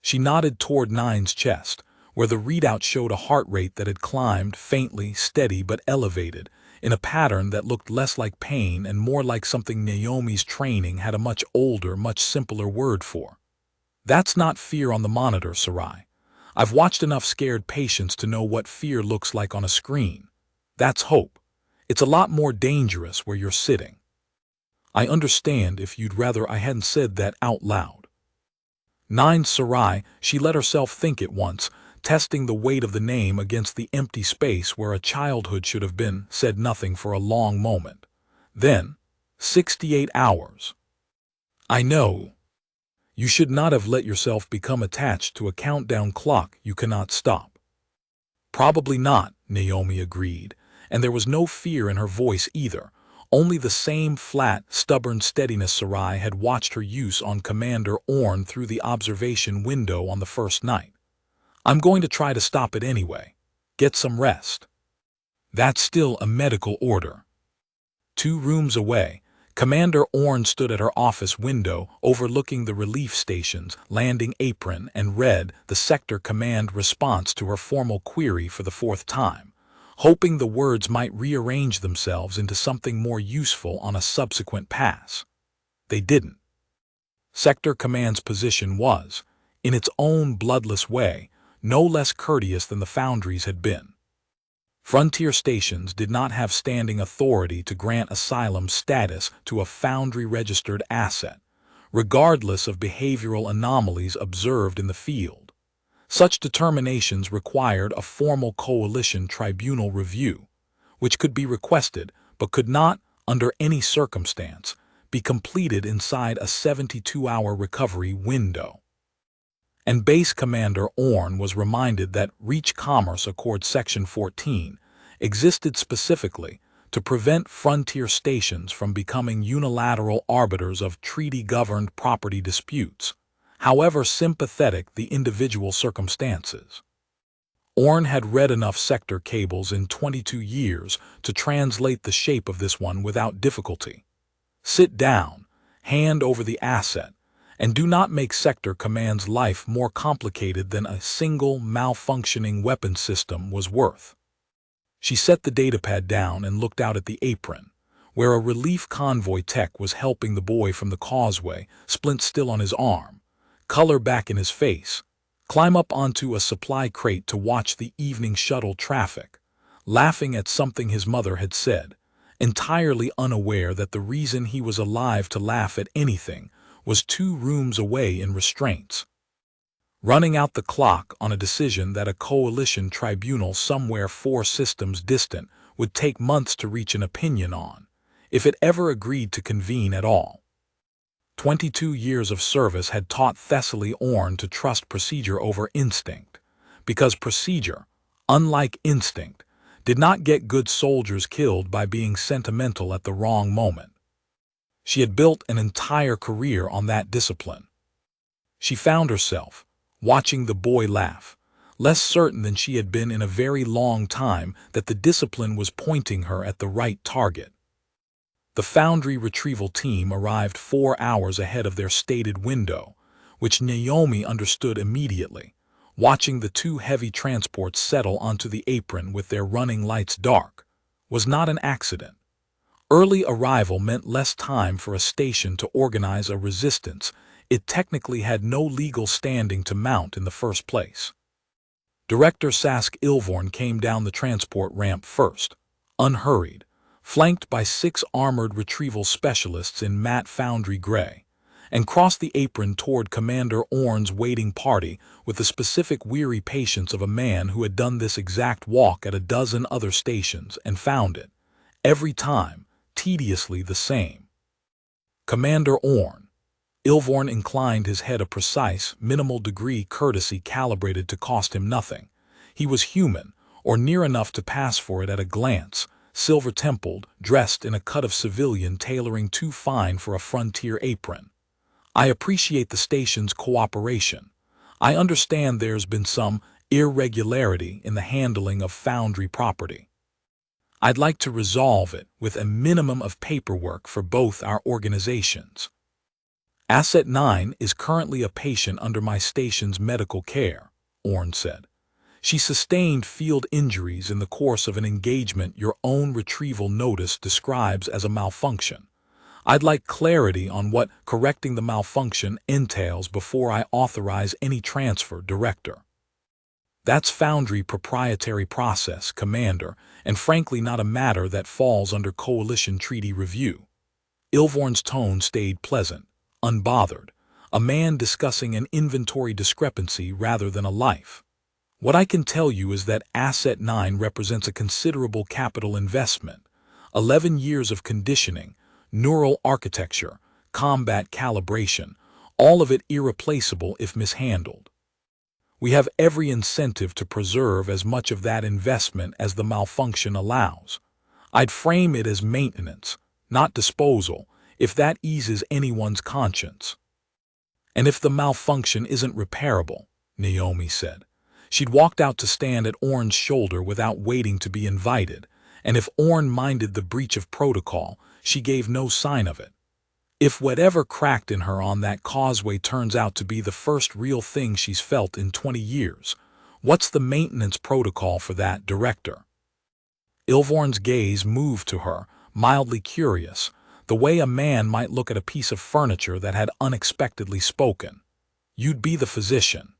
Speaker 1: She nodded toward Nine's chest, where the readout showed a heart rate that had climbed, faintly, steady but elevated, in a pattern that looked less like pain and more like something Naomi's training had a much older, much simpler word for. That's not fear on the monitor, Sarai. I've watched enough scared patients to know what fear looks like on a screen. That's hope. It's a lot more dangerous where you're sitting. I understand if you'd rather I hadn't said that out loud. Nine Sarai, she let herself think it once, testing the weight of the name against the empty space where a childhood should have been, said nothing for a long moment. Then, 68 hours. I know. You should not have let yourself become attached to a countdown clock you cannot stop. Probably not, Naomi agreed, and there was no fear in her voice either, only the same flat, stubborn steadiness Sarai had watched her use on Commander Orn through the observation window on the first night. I'm going to try to stop it anyway. Get some rest. That's still a medical order. 2 rooms away, Commander Orn stood at her office window overlooking the relief station's landing apron and read the sector command response to her formal query for the 4th time, hoping the words might rearrange themselves into something more useful on a subsequent pass. They didn't. Sector Command's position was, in its own bloodless way, no less courteous than the Foundry's had been. Frontier stations did not have standing authority to grant asylum status to a Foundry-registered asset, regardless of behavioral anomalies observed in the field. Such determinations required a formal coalition tribunal review, which could be requested but could not, under any circumstance, be completed inside a 72-hour recovery window. And Base Commander Orn was reminded that Reach Commerce Accord Section 14 existed specifically to prevent frontier stations from becoming unilateral arbiters of treaty-governed property disputes, however sympathetic the individual circumstances. Orn had read enough sector cables in 22 years to translate the shape of this one without difficulty. Sit down, hand over the asset, and do not make Sector Command's life more complicated than a single malfunctioning weapon system was worth. She set the datapad down and looked out at the apron, where a relief convoy tech was helping the boy from the causeway, splint still on his arm, color back in his face, climb up onto a supply crate to watch the evening shuttle traffic, laughing at something his mother had said, entirely unaware that the reason he was alive to laugh at anything was 2 rooms away in restraints. Running out the clock on a decision that a coalition tribunal somewhere 4 systems distant would take months to reach an opinion on, if it ever agreed to convene at all. 22 years of service had taught Thessaly Orn to trust procedure over instinct, because procedure, unlike instinct, did not get good soldiers killed by being sentimental at the wrong moment. She had built an entire career on that discipline. She found herself, watching the boy laugh, less certain than she had been in a very long time that the discipline was pointing her at the right target. The Foundry retrieval team arrived 4 hours ahead of their stated window, which Naomi understood immediately, watching the 2 heavy transports settle onto the apron with their running lights dark, was not an accident. Early arrival meant less time for a station to organize a resistance it technically had no legal standing to mount in the first place. Director Sask Ilvorn came down the transport ramp first, unhurried, flanked by 6 armored retrieval specialists in matte foundry gray, and crossed the apron toward Commander Orn's waiting party with the specific weary patience of a man who had done this exact walk at a dozen other stations and found it, every time, tediously the same. Commander Orn. Ilvorn inclined his head a precise, minimal degree courtesy calibrated to cost him nothing. He was human, or near enough to pass for it at a glance, silver-templed, dressed in a cut of civilian tailoring too fine for a frontier apron. I appreciate the station's cooperation. I understand there's been some irregularity in the handling of Foundry property. I'd like to resolve it with a minimum of paperwork for both our organizations. Asset 9 is currently a patient under my station's medical care, Orn said. She sustained field injuries in the course of an engagement your own retrieval notice describes as a malfunction. I'd like clarity on what correcting the malfunction entails before I authorize any transfer, Director. That's Foundry proprietary process, Commander, and frankly not a matter that falls under coalition treaty review. Ilvorn's tone stayed pleasant, unbothered, a man discussing an inventory discrepancy rather than a life. What I can tell you is that Asset 9 represents a considerable capital investment, 11 years of conditioning, neural architecture, combat calibration, all of it irreplaceable if mishandled. We have every incentive to preserve as much of that investment as the malfunction allows. I'd frame it as maintenance, not disposal, if that eases anyone's conscience. And if the malfunction isn't repairable, Naomi said. She'd walked out to stand at Orn's shoulder without waiting to be invited, and if Orn minded the breach of protocol, she gave no sign of it. If whatever cracked in her on that causeway turns out to be the first real thing she's felt in 20 years, what's the maintenance protocol for that, Director? Ilvorn's gaze moved to her, mildly curious, the way a man might look at a piece of furniture that had unexpectedly spoken. You'd be the physician.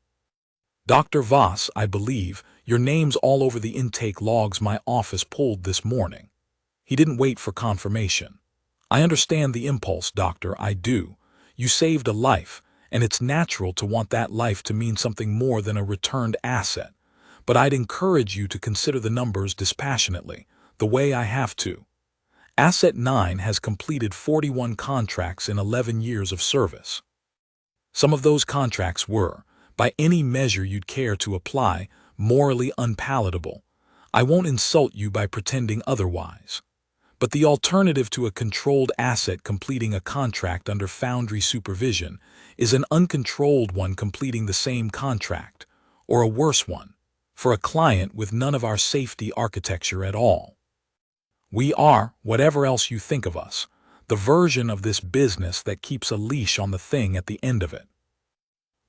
Speaker 1: Dr. Voss, I believe, your name's all over the intake logs my office pulled this morning. He didn't wait for confirmation. I understand the impulse, Doctor, I do. You saved a life, and it's natural to want that life to mean something more than a returned asset. But I'd encourage you to consider the numbers dispassionately, the way I have to. Asset 9 has completed 41 contracts in 11 years of service. Some of those contracts were, by any measure you'd care to apply, morally unpalatable. I won't insult you by pretending otherwise. But the alternative to a controlled asset completing a contract under Foundry supervision is an uncontrolled one completing the same contract, or a worse one, for a client with none of our safety architecture at all. We are, whatever else you think of us, the version of this business that keeps a leash on the thing at the end of it.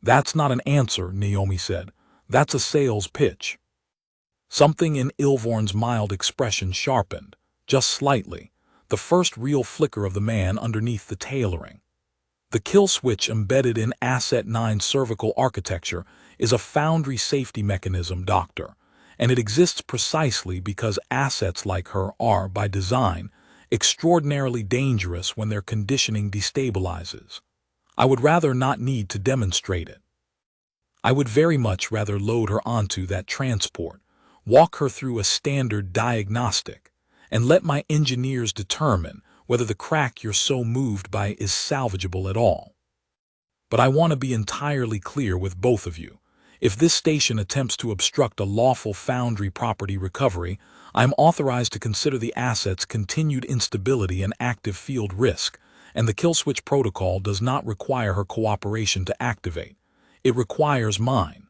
Speaker 1: That's not an answer, Naomi said. That's a sales pitch. Something in Ilvorn's mild expression sharpened, just slightly, the first real flicker of the man underneath the tailoring. The kill switch embedded in Asset 9's cervical architecture is a Foundry safety mechanism, Doctor, and it exists precisely because assets like her are, by design, extraordinarily dangerous when their conditioning destabilizes. I would rather not need to demonstrate it. I would very much rather load her onto that transport, walk her through a standard diagnostic, and let my engineers determine whether the crack you're so moved by is salvageable at all. But I want to be entirely clear with both of you. If this station attempts to obstruct a lawful Foundry property recovery, I am authorized to consider the asset's continued instability an active field risk, and the kill switch protocol does not require her cooperation to activate. It requires mine.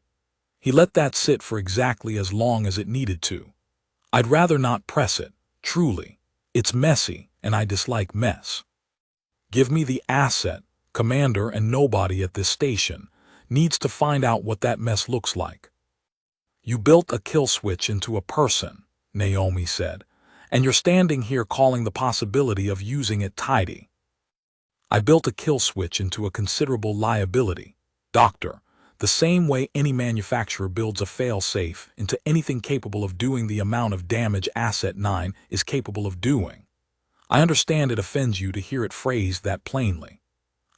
Speaker 1: He let that sit for exactly as long as it needed to. I'd rather not press it, truly. It's messy, and I dislike mess. Give me the asset. Commander and nobody at this station needs to find out what that mess looks like. You built a kill switch into a person, Naomi said, and you're standing here calling the possibility of using it tidy. I built a kill switch into a considerable liability, Doctor, the same way any manufacturer builds a fail-safe into anything capable of doing the amount of damage Asset 9 is capable of doing. I understand it offends you to hear it phrased that plainly.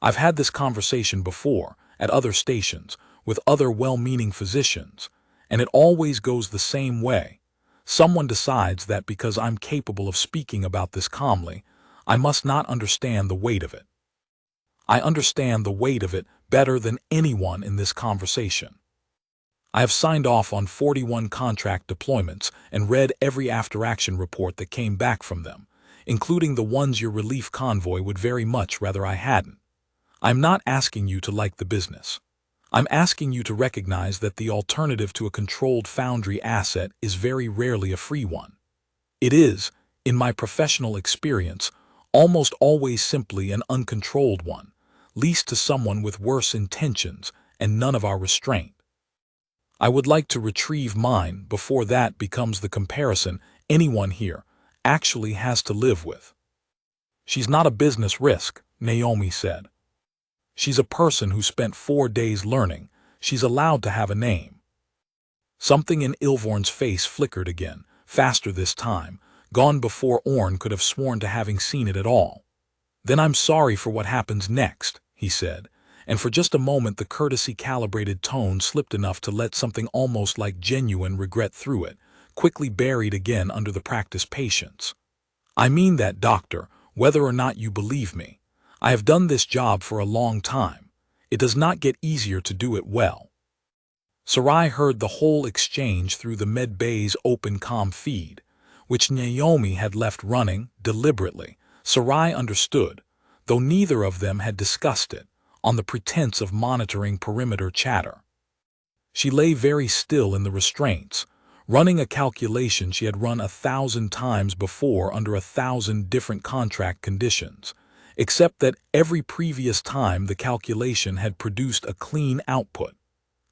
Speaker 1: I've had this conversation before, at other stations, with other well-meaning physicians, and it always goes the same way. Someone decides that because I'm capable of speaking about this calmly, I must not understand the weight of it. I understand the weight of it better than anyone in this conversation. I have signed off on 41 contract deployments and read every after-action report that came back from them, including the ones your relief convoy would very much rather I hadn't. I'm not asking you to like the business. I'm asking you to recognize that the alternative to a controlled Foundry asset is very rarely a free one. It is, in my professional experience, almost always simply an uncontrolled one, leased to someone with worse intentions and none of our restraint. I would like to retrieve mine before that becomes the comparison anyone here actually has to live with. She's not a business risk, Naomi said. She's a person who spent 4 days learning. She's allowed to have a name. Something in Ilvorn's face flickered again, faster this time, gone before Orn could have sworn to having seen it at all. Then I'm sorry for what happens next, he said, and for just a moment the courtesy-calibrated tone slipped enough to let something almost like genuine regret through it, quickly buried again under the practiced patience. I mean that, Doctor, whether or not you believe me. I have done this job for a long time. It does not get easier to do it well." Sarai heard the whole exchange through the med bay's open comm feed, which Naomi had left running deliberately. Sarai understood, though neither of them had discussed it, on the pretense of monitoring perimeter chatter. She lay very still in the restraints, running a calculation she had run 1,000 times before under 1,000 different contract conditions, except that every previous time the calculation had produced a clean output: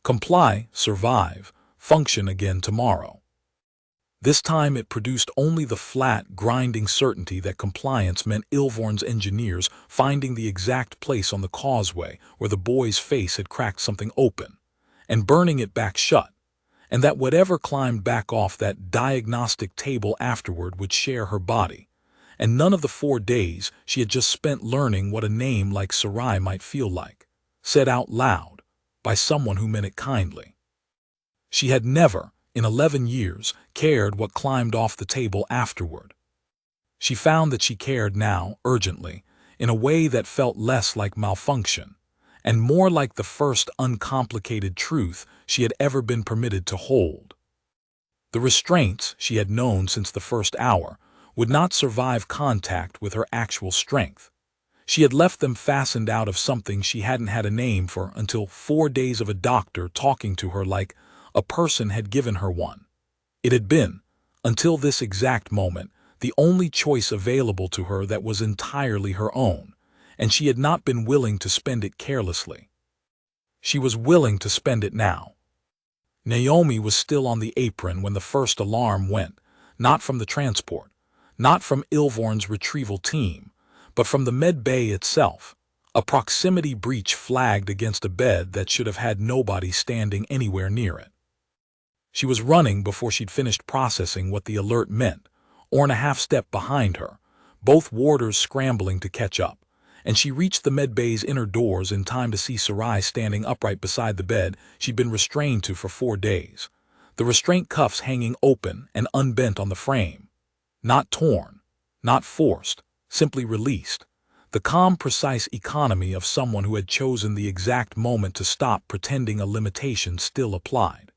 Speaker 1: comply, survive, function again tomorrow. This time it produced only the flat, grinding certainty that compliance meant Ilvorn's engineers finding the exact place on the causeway where the boy's face had cracked something open, and burning it back shut, and that whatever climbed back off that diagnostic table afterward would share her body, and none of the 4 days she had just spent learning what a name like Sarai might feel like, said out loud, by someone who meant it kindly. She had never, in 11 years, cared what climbed off the table afterward. She found that she cared now, urgently, in a way that felt less like malfunction, and more like the first uncomplicated truth she had ever been permitted to hold. The restraints she had known since the first hour would not survive contact with her actual strength. She had left them fastened out of something she hadn't had a name for until 4 days of a doctor talking to her like a person had given her one. It had been, until this exact moment, the only choice available to her that was entirely her own, and she had not been willing to spend it carelessly. She was willing to spend it now. Naomi was still on the apron when the first alarm went, not from the transport, not from Ilvorn's retrieval team, but from the med bay itself. A proximity breach flagged against a bed that should have had nobody standing anywhere near it. She was running before she'd finished processing what the alert meant, or in a half-step behind her, both warders scrambling to catch up, and she reached the med bay's inner doors in time to see Sarai standing upright beside the bed she'd been restrained to for 4 days, the restraint cuffs hanging open and unbent on the frame. Not torn, not forced, simply released, the calm, precise economy of someone who had chosen the exact moment to stop pretending a limitation still applied.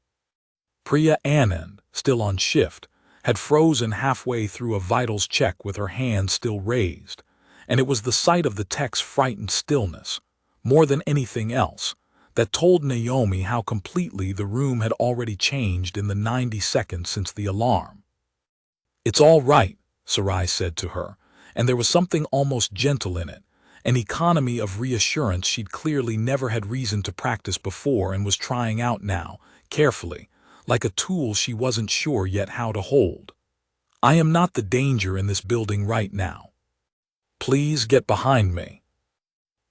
Speaker 1: Priya Anand, still on shift, had frozen halfway through a vitals check with her hand still raised, and it was the sight of the tech's frightened stillness, more than anything else, that told Naomi how completely the room had already changed in the 90 seconds since the alarm. "It's all right," Sarai said to her, and there was something almost gentle in it, an economy of reassurance she'd clearly never had reason to practice before and was trying out now, carefully, like a tool she wasn't sure yet how to hold. "I am not the danger in this building right now. Please get behind me."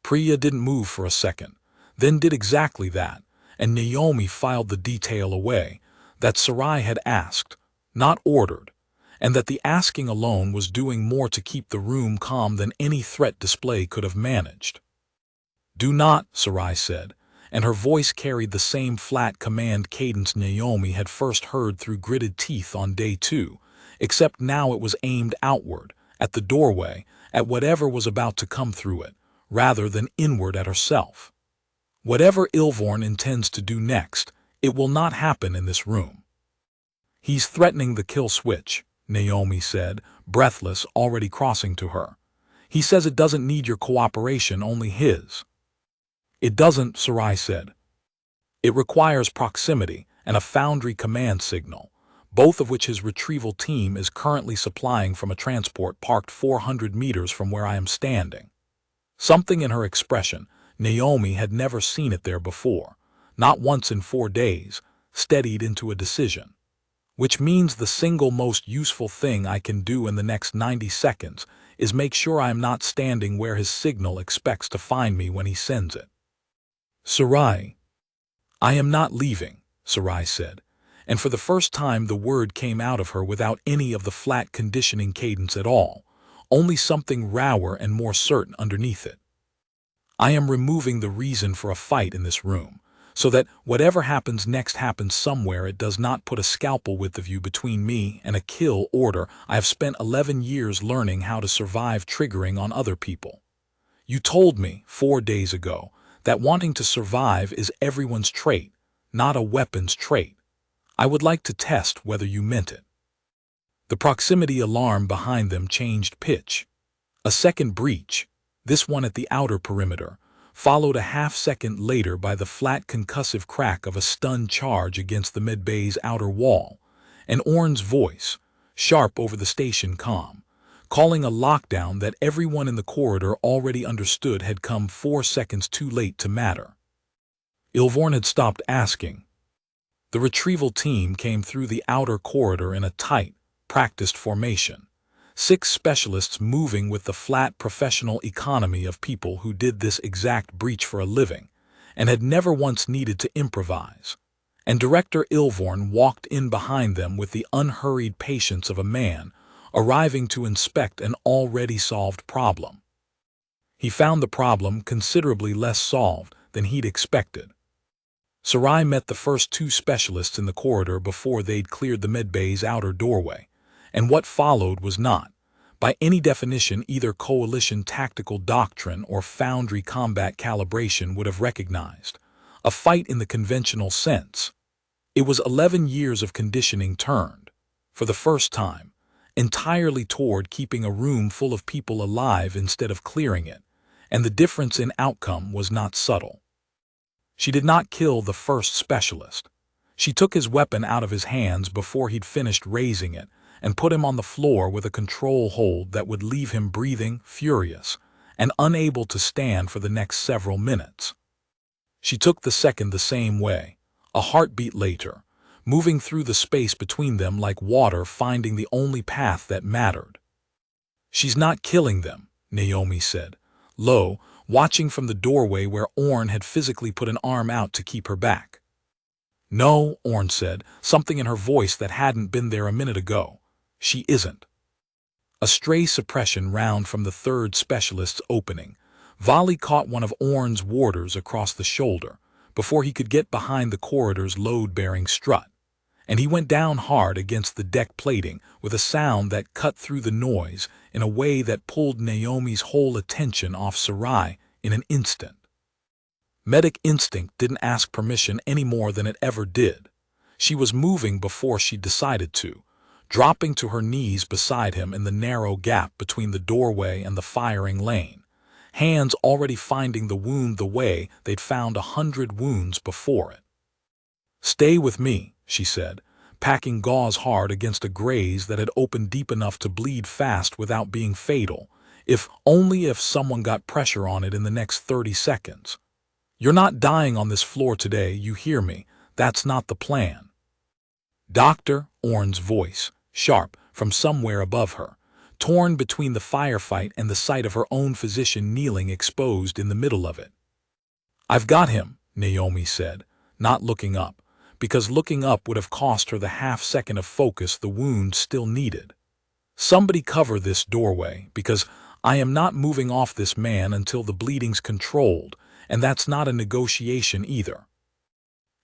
Speaker 1: Priya didn't move for a second, then did exactly that, and Naomi filed the detail away, that Sarai had asked, not ordered, and that the asking alone was doing more to keep the room calm than any threat display could have managed. "Do not," Sarai said, and her voice carried the same flat command cadence Naomi had first heard through gritted teeth on day 2, except now it was aimed outward, at the doorway, at whatever was about to come through it, rather than inward at herself. "Whatever Ilvorn intends to do next, it will not happen in this room." "He's threatening the kill switch," Naomi said, breathless, already crossing to her. "He says it doesn't need your cooperation, only his." "It doesn't," Sarai said. "It requires proximity and a Foundry command signal, both of which his retrieval team is currently supplying from a transport parked 400 meters from where I am standing." Something in her expression, Naomi had never seen it there before, not once in 4 days, steadied into a decision. "Which means the single most useful thing I can do in the next 90 seconds is make sure I am not standing where his signal expects to find me when he sends it." "Sarai." "I am not leaving," Sarai said, and for the first time the word came out of her without any of the flat conditioning cadence at all, only something rawer and more certain underneath it. "I am removing the reason for a fight in this room, so that whatever happens next happens somewhere. It does not put a scalpel width of you between me and a kill order. I have spent 11 years learning how to survive triggering on other people. You told me 4 days ago that wanting to survive is everyone's trait, not a weapon's trait. I would like to test whether you meant it. The proximity alarm behind them changed pitch. A second breach, this one at the outer perimeter, followed a half-second later by the flat concussive crack of a stunned charge against the medbay's outer wall, and Orn's voice, sharp over the station comm, calling a lockdown that everyone in the corridor already understood had come 4 seconds too late to matter. Ilvorn had stopped asking. The retrieval team came through the outer corridor in a tight, practiced formation. 6 specialists moving with the flat professional economy of people who did this exact breach for a living and had never once needed to improvise. And Director Ilvorn walked in behind them with the unhurried patience of a man arriving to inspect an already solved problem. He found the problem considerably less solved than he'd expected. Sarai met the first 2 specialists in the corridor before they'd cleared the medbay's outer doorway, and what followed was not, by any definition, either coalition tactical doctrine or Foundry combat calibration would have recognized, a fight in the conventional sense. It was 11 years of conditioning turned, for the first time, entirely toward keeping a room full of people alive instead of clearing it, and the difference in outcome was not subtle. She did not kill the first specialist. She took his weapon out of his hands before he'd finished raising it, and put him on the floor with a control hold that would leave him breathing, furious, and unable to stand for the next several minutes. She took the second the same way, a heartbeat later, moving through the space between them like water finding the only path that mattered. "She's not killing them," Naomi said, low, watching from the doorway where Orn had physically put an arm out to keep her back. "No," Orn said, something in her voice that hadn't been there a minute ago. "She isn't." A stray suppression round from the 3rd specialist's opening, volley caught one of Orn's warders across the shoulder before he could get behind the corridor's load-bearing strut, and he went down hard against the deck plating with a sound that cut through the noise in a way that pulled Naomi's whole attention off Sarai in an instant. Medic instinct didn't ask permission any more than it ever did. She was moving before she decided to, dropping to her knees beside him in the narrow gap between the doorway and the firing lane, hands already finding the wound the way they'd found 100 wounds before it. "Stay with me," she said, packing gauze hard against a graze that had opened deep enough to bleed fast without being fatal, only if someone got pressure on it in the next 30 seconds. "You're not dying on this floor today, you hear me? That's not the plan." "Doctor," Orn's voice, sharp, from somewhere above her, torn between the firefight and the sight of her own physician kneeling exposed in the middle of it. "I've got him," Naomi said, not looking up, because looking up would have cost her the half-second of focus the wound still needed. "Somebody cover this doorway, because I am not moving off this man until the bleeding's controlled, and that's not a negotiation either."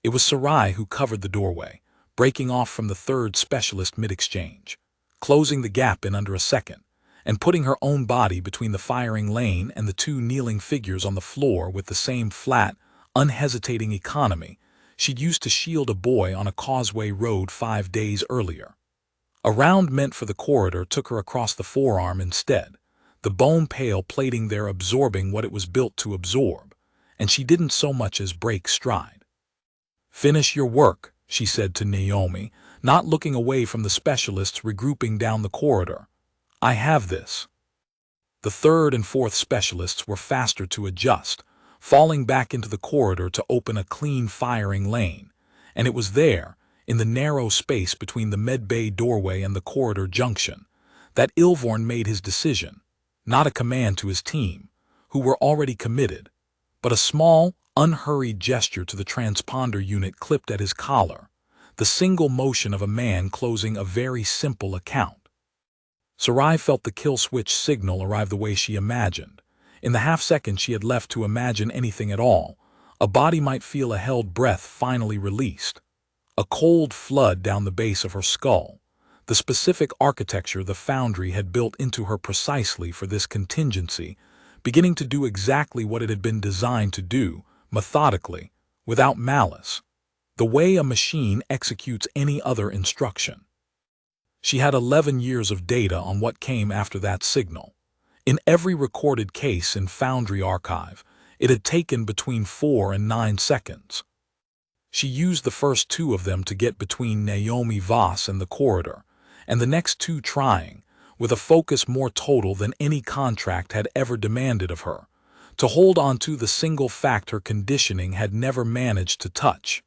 Speaker 1: It was Sarai who covered the doorway, breaking off from the 3rd specialist mid-exchange, closing the gap in under a second, and putting her own body between the firing lane and the 2 kneeling figures on the floor with the same flat, unhesitating economy she'd used to shield a boy on a causeway road 5 days earlier. A round meant for the corridor took her across the forearm instead, the bone pale plating there absorbing what it was built to absorb, and she didn't so much as break stride. "Finish your work," she said to Naomi, not looking away from the specialists regrouping down the corridor. "I have this." The 3rd and 4th specialists were faster to adjust, falling back into the corridor to open a clean firing lane, and it was there, in the narrow space between the medbay doorway and the corridor junction, that Ilvorn made his decision, not a command to his team, who were already committed, but a small, unhurried gesture to the transponder unit clipped at his collar, the single motion of a man closing a very simple account. Sarai felt the kill switch signal arrive the way she imagined, in the half-second she had left to imagine anything at all, A body might feel a held breath finally released. A cold flood down the base of her skull. The specific architecture the Foundry had built into her precisely for this contingency, beginning to do exactly what it had been designed to do, methodically, without malice, the way a machine executes any other instruction. She had 11 years of data on what came after that signal. In every recorded case in Foundry archive, it had taken between 4 and 9 seconds. She used the first 2 of them to get between Naomi Voss and the corridor, and the next 2 trying, with a focus more total than any contract had ever demanded of her, to hold on to the single fact her conditioning had never managed to touch.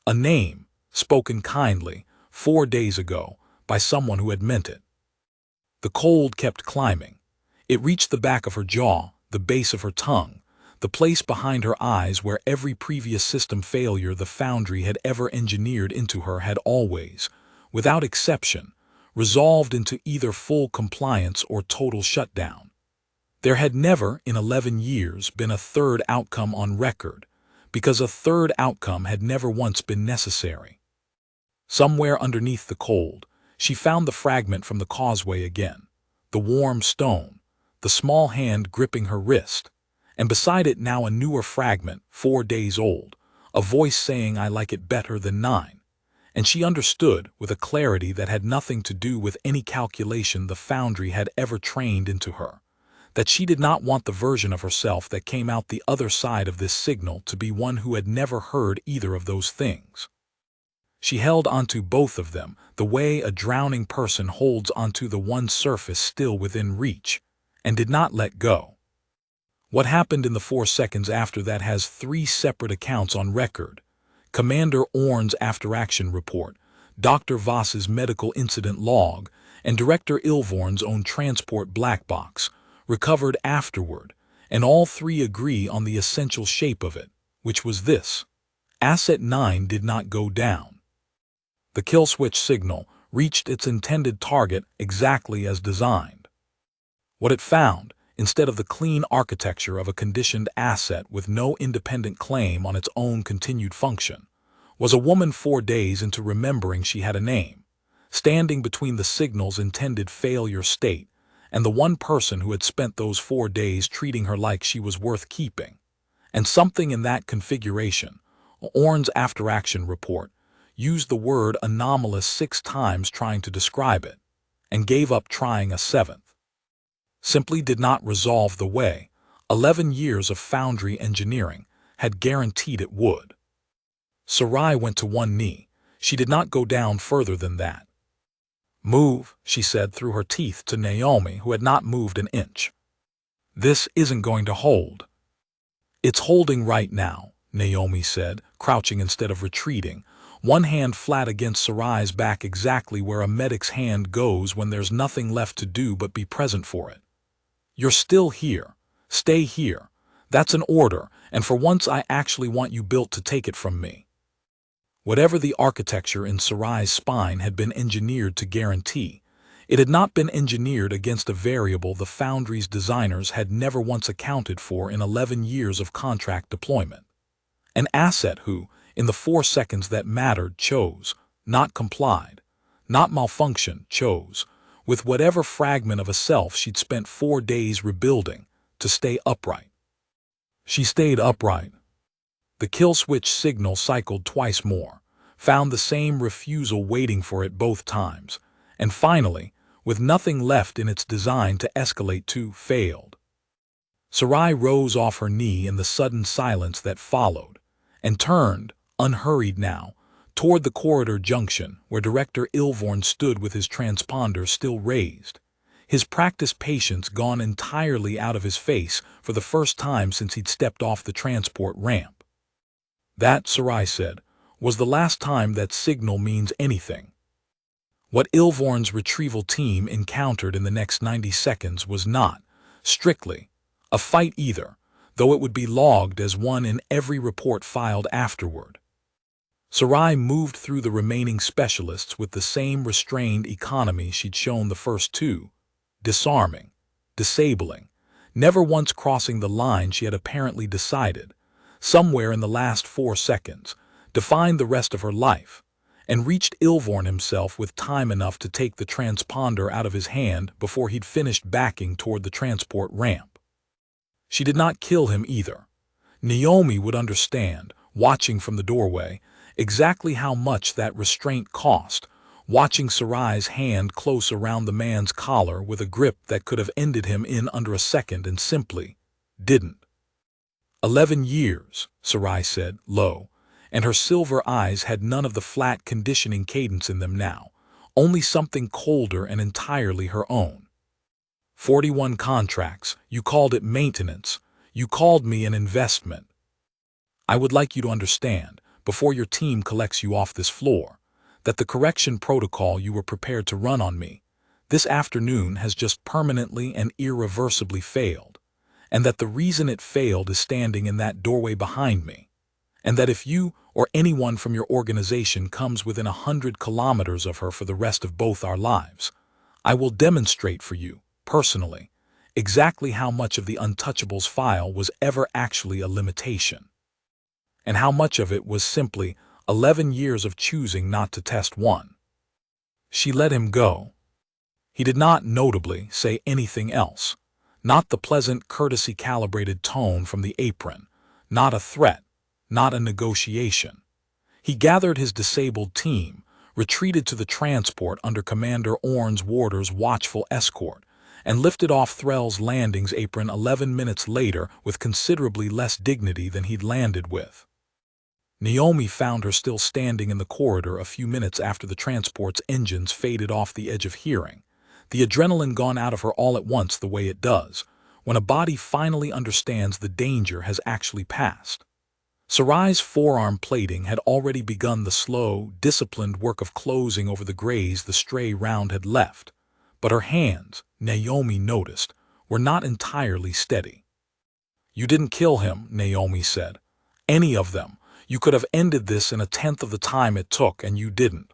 Speaker 1: A name, spoken kindly, 4 days ago, by someone who had meant it. The cold kept climbing. It reached the back of her jaw, the base of her tongue, the place behind her eyes where every previous system failure the Foundry had ever engineered into her had always, without exception, resolved into either full compliance or total shutdown. There had never, in 11 years, been a third outcome on record, because a third outcome had never once been necessary. Somewhere underneath the cold, she found the fragment from the causeway again, the warm stone, the small hand gripping her wrist, and beside it now a newer fragment, 4 days old, a voice saying, "I like it better than 9. And she understood, with a clarity that had nothing to do with any calculation the Foundry had ever trained into her, that she did not want the version of herself that came out the other side of this signal to be one who had never heard either of those things. She held onto both of them, the way a drowning person holds onto the one surface still within reach, and did not let go. What happened in the 4 seconds after that has 3 separate accounts on record: Commander Orn's after-action report, Dr. Voss's medical incident log, and Director Ilvorn's own transport black box, recovered afterward, and all 3 agree on the essential shape of it, which was this: Asset 9 did not go down. The kill switch signal reached its intended target exactly as designed. What it found, instead of the clean architecture of a conditioned asset with no independent claim on its own continued function, was a woman 4 days into remembering she had a name, standing between the signal's intended failure state and the one person who had spent those 4 days treating her like she was worth keeping. And something in that configuration, Orn's after-action report, used the word anomalous 6 times trying to describe it, and gave up trying a 7th. Simply did not resolve the way 11 years of Foundry engineering had guaranteed it would. Sarai went to one knee. She did not go down further than that. "Move," she said through her teeth to Naomi, who had not moved an inch. "This isn't going to hold." "It's holding right now," Naomi said, crouching instead of retreating, one hand flat against Sarai's back, exactly where a medic's hand goes when there's nothing left to do but be present for it. "You're still here. Stay here. That's an order, and for once I actually want you built to take it from me." Whatever the architecture in Sarai's spine had been engineered to guarantee, it had not been engineered against a variable the Foundry's designers had never once accounted for in 11 years of contract deployment. An asset who, in the 4 seconds that mattered, chose, not complied, not malfunctioned, chose, with whatever fragment of a self she'd spent 4 days rebuilding, to stay upright. She stayed upright. The kill switch signal cycled twice more, found the same refusal waiting for it both times, and finally, with nothing left in its design to escalate to, failed. Sarai rose off her knee in the sudden silence that followed, and turned, unhurried now, toward the corridor junction where Director Ilvorn stood with his transponder still raised, his practiced patience gone entirely out of his face for the first time since he'd stepped off the transport ramp. "That," Sarai said, "was the last time that signal means anything." What Ilvorn's retrieval team encountered in the next 90 seconds was not, strictly, a fight either, though it would be logged as one in every report filed afterward. Sarai moved through the remaining specialists with the same restrained economy she'd shown the first 2, disarming, disabling, never once crossing the line she had apparently decided, somewhere in the last 4 seconds, defined the rest of her life, and reached Ilvorn himself with time enough to take the transponder out of his hand before he'd finished backing toward the transport ramp. She did not kill him either. Naomi would understand, watching from the doorway, exactly how much that restraint cost, watching Sarai's hand close around the man's collar with a grip that could have ended him in under a second and simply didn't. 11 years, Sarai said, low, and her silver eyes had none of the flat conditioning cadence in them now, only something colder and entirely her own. 41 contracts, you called it maintenance, you called me an investment. I would like you to understand, before your team collects you off this floor, that the correction protocol you were prepared to run on me this afternoon has just permanently and irreversibly failed, and that the reason it failed is standing in that doorway behind me, and that if you or anyone from your organization comes within 100 kilometers of her for the rest of both our lives, I will demonstrate for you, personally, exactly how much of the Untouchables file was ever actually a limitation, and how much of it was simply 11 years of choosing not to test one. She let him go. He did not notably say anything else, not the pleasant courtesy-calibrated tone from the apron, not a threat, not a negotiation. He gathered his disabled team, retreated to the transport under Commander Orn's warder's watchful escort, and lifted off Threll's Landing's apron 11 minutes later with considerably less dignity than he'd landed with. Naomi found her still standing in the corridor a few minutes after the transport's engines faded off the edge of hearing, the adrenaline gone out of her all at once the way it does, when a body finally understands the danger has actually passed. Sarai's forearm plating had already begun the slow, disciplined work of closing over the graze the stray round had left, but her hands, Naomi noticed, were not entirely steady. You didn't kill him, Naomi said. Any of them. You could have ended this in 1/10 of the time it took, and you didn't.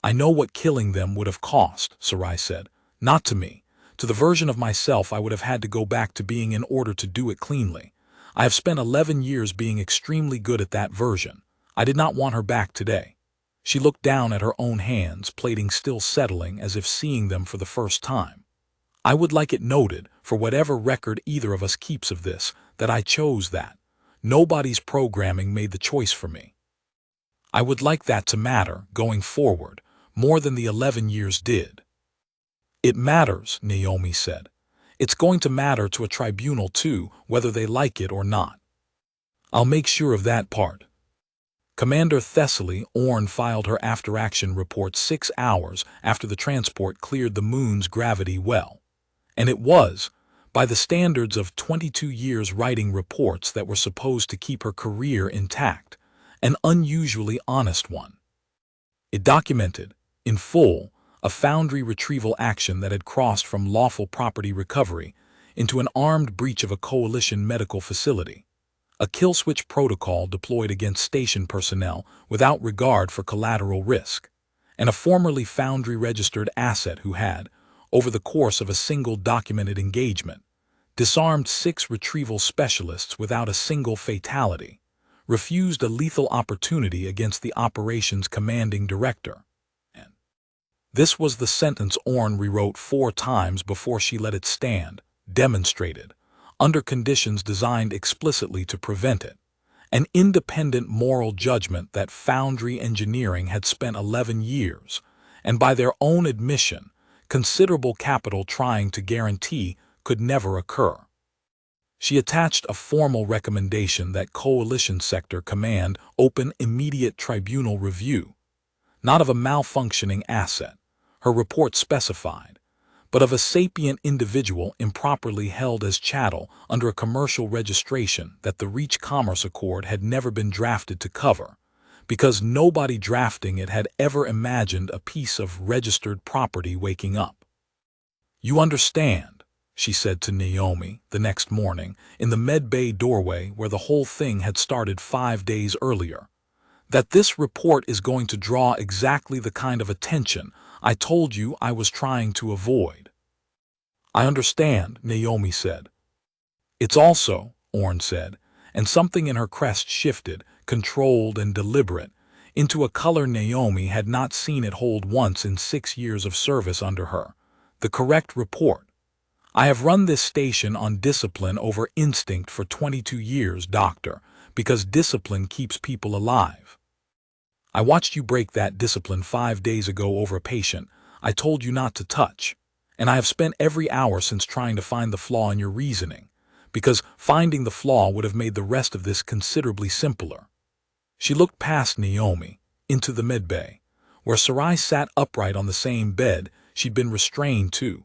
Speaker 1: I know what killing them would have cost, Sarai said. Not to me. To the version of myself I would have had to go back to being in order to do it cleanly. I have spent 11 years being extremely good at that version. I did not want her back today. She looked down at her own hands, plating still settling as if seeing them for the first time. I would like it noted, for whatever record either of us keeps of this, that I chose that. Nobody's programming made the choice for me. I would like that to matter, going forward, more than the 11 years did. It matters, Naomi said. It's going to matter to a tribunal too, whether they like it or not. I'll make sure of that part. Commander Thessaly Orn filed her after-action report 6 hours after the transport cleared the moon's gravity well. And it was, by the standards of 22 years writing reports that were supposed to keep her career intact, an unusually honest one. It documented, in full, a Foundry retrieval action that had crossed from lawful property recovery into an armed breach of a coalition medical facility, a kill switch protocol deployed against station personnel without regard for collateral risk, and a formerly Foundry-registered asset who had, over the course of a single documented engagement, disarmed 6 retrieval specialists without a single fatality, refused a lethal opportunity against the operation's commanding director. And this was the sentence Orn rewrote 4 times before she let it stand, demonstrated, under conditions designed explicitly to prevent it, an independent moral judgment that Foundry Engineering had spent 11 years, and by their own admission, considerable capital trying to guarantee could never occur. She attached a formal recommendation that Coalition Sector Command open immediate tribunal review, not of a malfunctioning asset, her report specified, but of a sapient individual improperly held as chattel under a commercial registration that the Reach Commerce Accord had never been drafted to cover, because nobody drafting it had ever imagined a piece of registered property waking up. You understand, she said to Naomi the next morning in the med bay doorway where the whole thing had started 5 days earlier, that this report is going to draw exactly the kind of attention I told you I was trying to avoid. I understand, Naomi said. It's also, Orn said, and something in her crest shifted, controlled and deliberate, into a color Naomi had not seen it hold once in 6 years of service under her. The correct report. I have run this station on discipline over instinct for 22 years, Doctor, because discipline keeps people alive. I watched you break that discipline 5 days ago over a patient I told you not to touch, and I have spent every hour since trying to find the flaw in your reasoning, because finding the flaw would have made the rest of this considerably simpler. She looked past Naomi, into the medbay, where Sarai sat upright on the same bed she'd been restrained to,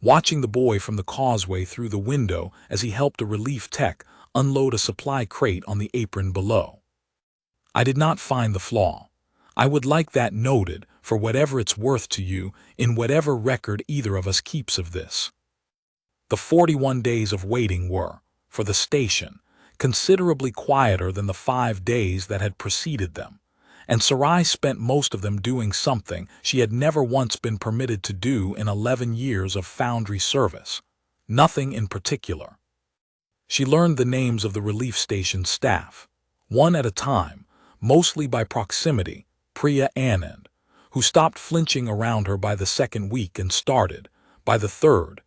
Speaker 1: watching the boy from the causeway through the window as he helped a relief tech unload a supply crate on the apron below. I did not find the flaw. I would like that noted, for whatever it's worth to you, in whatever record either of us keeps of this. The 41 days of waiting were, for the station, considerably quieter than the 5 days that had preceded them, and Sarai spent most of them doing something she had never once been permitted to do in 11 years of Foundry service. Nothing in particular. She learned the names of the relief station staff, one at a time, mostly by proximity, Priya Anand, who stopped flinching around her by the second week and started, by the third,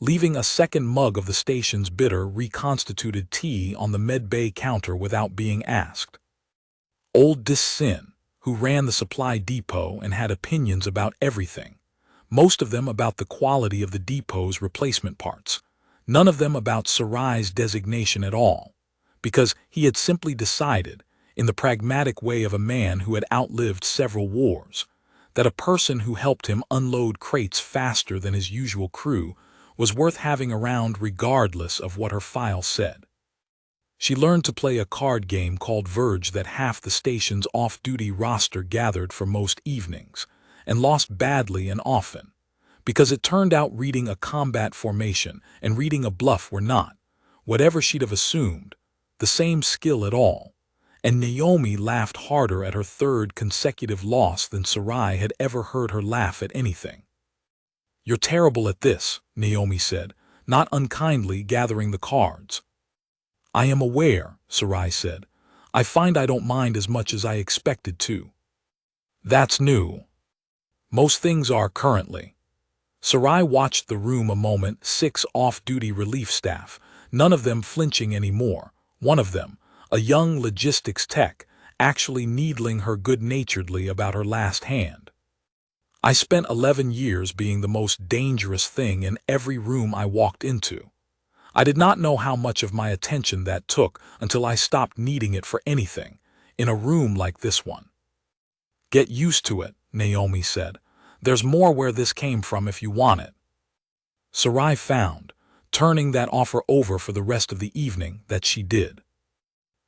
Speaker 1: leaving a second mug of the station's bitter, reconstituted tea on the medbay counter without being asked. Old Dis-Sin, who ran the supply depot and had opinions about everything, most of them about the quality of the depot's replacement parts, none of them about Sarai's designation at all, because he had simply decided, in the pragmatic way of a man who had outlived several wars, that a person who helped him unload crates faster than his usual crew was worth having around regardless of what her file said. She learned to play a card game called Verge that half the station's off-duty roster gathered for most evenings, and lost badly and often, because it turned out reading a combat formation and reading a bluff were not, whatever she'd have assumed, the same skill at all, and Naomi laughed harder at her third consecutive loss than Sarai had ever heard her laugh at anything. "You're terrible at this," Naomi said, not unkindly gathering the cards. "I am aware," Sarai said. "I find I don't mind as much as I expected to." "That's new." "Most things are currently." Sarai watched the room a moment, 6 off-duty relief staff, none of them flinching anymore, one of them, a young logistics tech, actually needling her good-naturedly about her last hand. "I spent 11 years being the most dangerous thing in every room I walked into. I did not know how much of my attention that took until I stopped needing it for anything, in a room like this one." "Get used to it," Naomi said. "There's more where this came from if you want it." Sarai found, turning that offer over for the rest of the evening, that she did.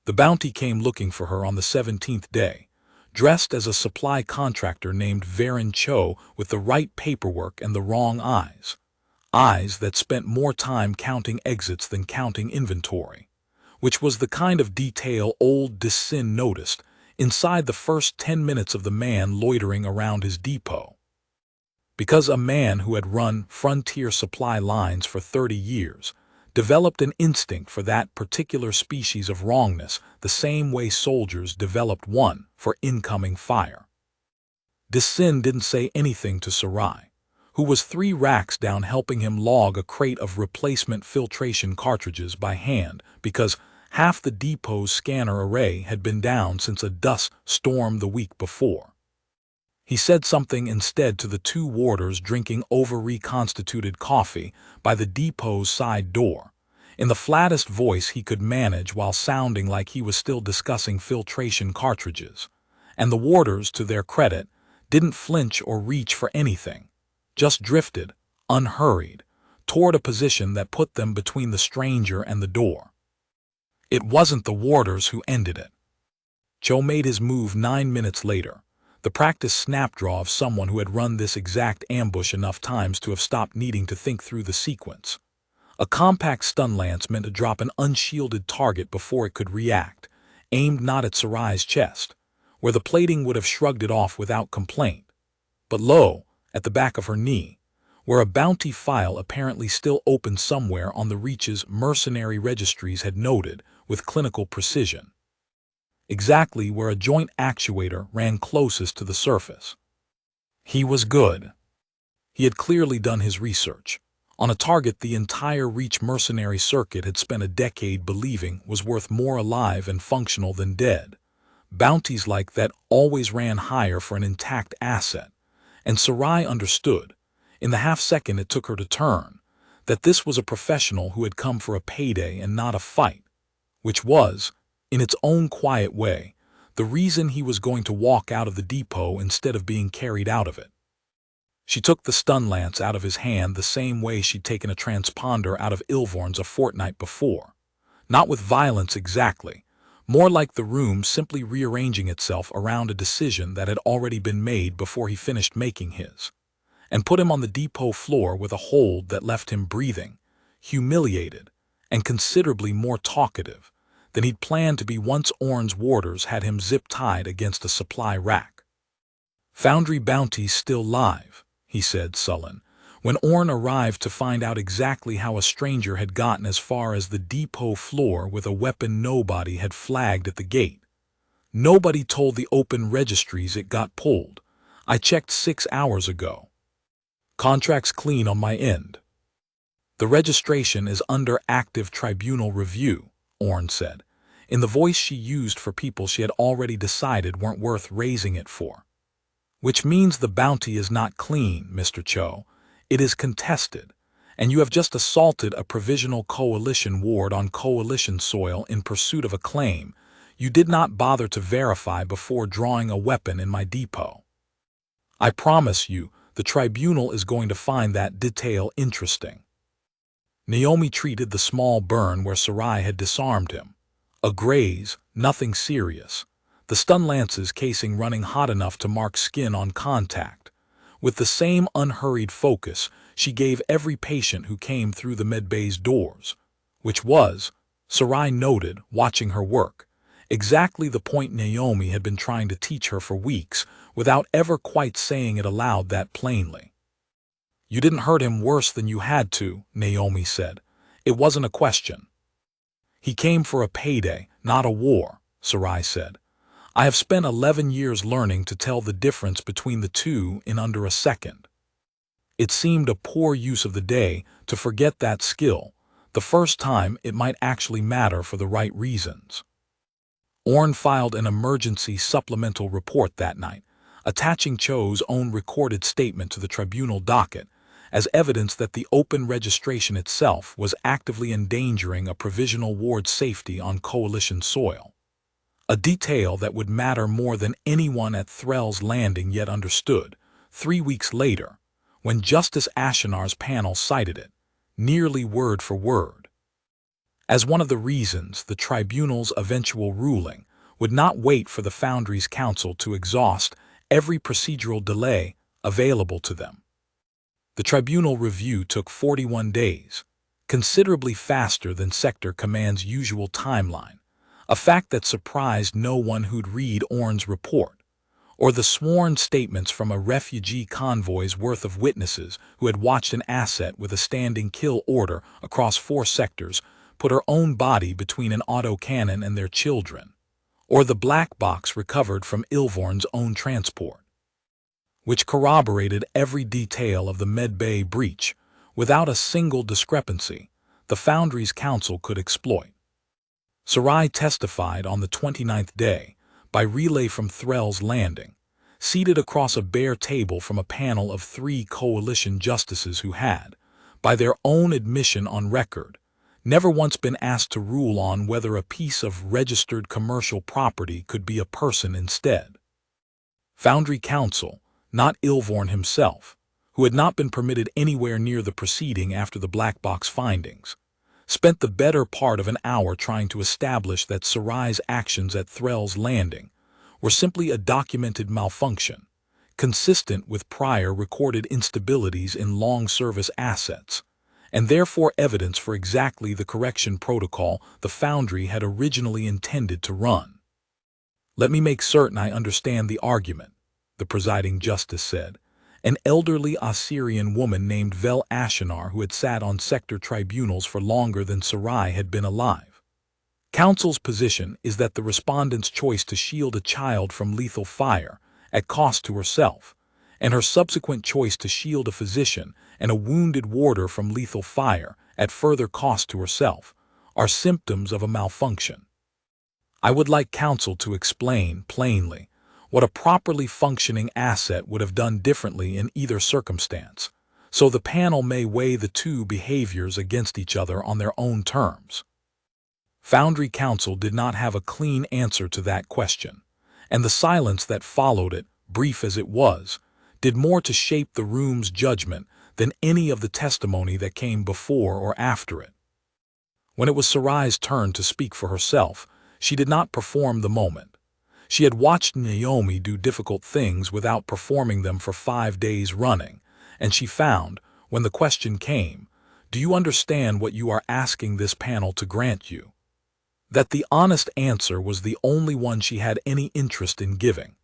Speaker 1: The bounty came looking for her on the 17th day, dressed as a supply contractor named Varen Cho with the right paperwork and the wrong eyes. Eyes that spent more time counting exits than counting inventory, which was the kind of detail old Dis-Sin noticed inside the first 10 minutes of the man loitering around his depot. Because a man who had run frontier supply lines for 30 years developed an instinct for that particular species of wrongness the same way soldiers developed one for incoming fire. Dis-Sin didn't say anything to Sarai, who was 3 racks down helping him log a crate of replacement filtration cartridges by hand because half the depot's scanner array had been down since a dust storm the week before. He said something instead to the 2 warders drinking over-reconstituted coffee by the depot's side door, in the flattest voice he could manage while sounding like he was still discussing filtration cartridges, and the warders, to their credit, didn't flinch or reach for anything, just drifted, unhurried, toward a position that put them between the stranger and the door. It wasn't the warders who ended it. Cho made his move 9 minutes later, the practiced snapdraw of someone who had run this exact ambush enough times to have stopped needing to think through the sequence. A compact stun lance meant to drop an unshielded target before it could react, aimed not at Sarai's chest, where the plating would have shrugged it off without complaint, but low, at the back of her knee, where a bounty file apparently still open somewhere on the Reach's mercenary registries had noted with clinical precision, exactly where a joint actuator ran closest to the surface. He was good. He had clearly done his research on a target the entire Reach mercenary circuit had spent a decade believing was worth more alive and functional than dead. Bounties like that always ran higher for an intact asset, and Sarai understood, in the half-second it took her to turn, that this was a professional who had come for a payday and not a fight, which was, in its own quiet way, the reason he was going to walk out of the depot instead of being carried out of it. She took the stun lance out of his hand the same way she'd taken a transponder out of Ilvorn's a fortnight before. Not with violence exactly, more like the room simply rearranging itself around a decision that had already been made before he finished making his, and put him on the depot floor with a hold that left him breathing, humiliated, and considerably more talkative than he'd planned to be once Orn's warders had him zip-tied against a supply rack. "Foundry bounties still live," he said, sullen, when Orn arrived to find out exactly how a stranger had gotten as far as the depot floor with a weapon nobody had flagged at the gate. "Nobody told the open registries it got pulled. I checked 6 hours ago. Contract's clean on my end." "The registration is under active tribunal review," Orn said, in the voice she used for people she had already decided weren't worth raising it for. "Which means the bounty is not clean, Mr. Cho. It is contested, and you have just assaulted a provisional coalition ward on coalition soil in pursuit of a claim you did not bother to verify before drawing a weapon in my depot. I promise you, the tribunal is going to find that detail interesting." Naomi treated the small burn where Sarai had disarmed him. A graze, nothing serious. The stun lance's casing running hot enough to mark skin on contact. With the same unhurried focus she gave every patient who came through the medbay's doors, which was, Sarai noted, watching her work, exactly the point Naomi had been trying to teach her for weeks without ever quite saying it aloud that plainly. "You didn't hurt him worse than you had to," Naomi said. "It wasn't a question." "He came for a payday, not a war," Sarai said. "I have spent 11 years learning to tell the difference between the two in under a second." It seemed a poor use of the day to forget that skill, the first time it might actually matter for the right reasons. Orn filed an emergency supplemental report that night, attaching Cho's own recorded statement to the tribunal docket as evidence that the open registration itself was actively endangering a provisional ward's safety on coalition soil. A detail that would matter more than anyone at Threll's Landing yet understood, 3 weeks later, when Justice Ashenar's panel cited it, nearly word for word. As one of the reasons the tribunal's eventual ruling would not wait for the Foundry's counsel to exhaust every procedural delay available to them. The tribunal review took 41 days, considerably faster than Sector Command's usual timeline, a fact that surprised no one who'd read Orn's report, or the sworn statements from a refugee convoy's worth of witnesses who had watched an asset with a standing kill order across 4 sectors put her own body between an autocannon and their children, or the black box recovered from Ilvorn's own transport, which corroborated every detail of the medbay breach without a single discrepancy the Foundry's counsel could exploit. Sarai testified on the 29th day by relay from Threll's Landing, seated across a bare table from a panel of 3 coalition justices who had, by their own admission on record, never once been asked to rule on whether a piece of registered commercial property could be a person instead. Foundry counsel, not Ilvorn himself, who had not been permitted anywhere near the proceeding after the black box findings, spent the better part of an hour trying to establish that Sarai's actions at Threll's Landing were simply a documented malfunction, consistent with prior recorded instabilities in long-service assets, and therefore evidence for exactly the correction protocol the Foundry had originally intended to run. "Let me make certain I understand the argument," the presiding justice said, an elderly Assyrian woman named Vel Ashenar who had sat on sector tribunals for longer than Sarai had been alive. Counsel's position is that the respondent's choice to shield a child from lethal fire, at cost to herself, and her subsequent choice to shield a physician and a wounded warder from lethal fire, at further cost to herself, are symptoms of a malfunction. I would like counsel to explain, plainly, what a properly functioning asset would have done differently in either circumstance, so the panel may weigh the two behaviors against each other on their own terms. Foundry counsel did not have a clean answer to that question, and the silence that followed it, brief as it was, did more to shape the room's judgment than any of the testimony that came before or after it. When it was Sarai's turn to speak for herself, she did not perform the moment. She had watched Naomi do difficult things without performing them for 5 days running, and she found, when the question came, "Do you understand what you are asking this panel to grant you?" that the honest answer was the only one she had any interest in giving.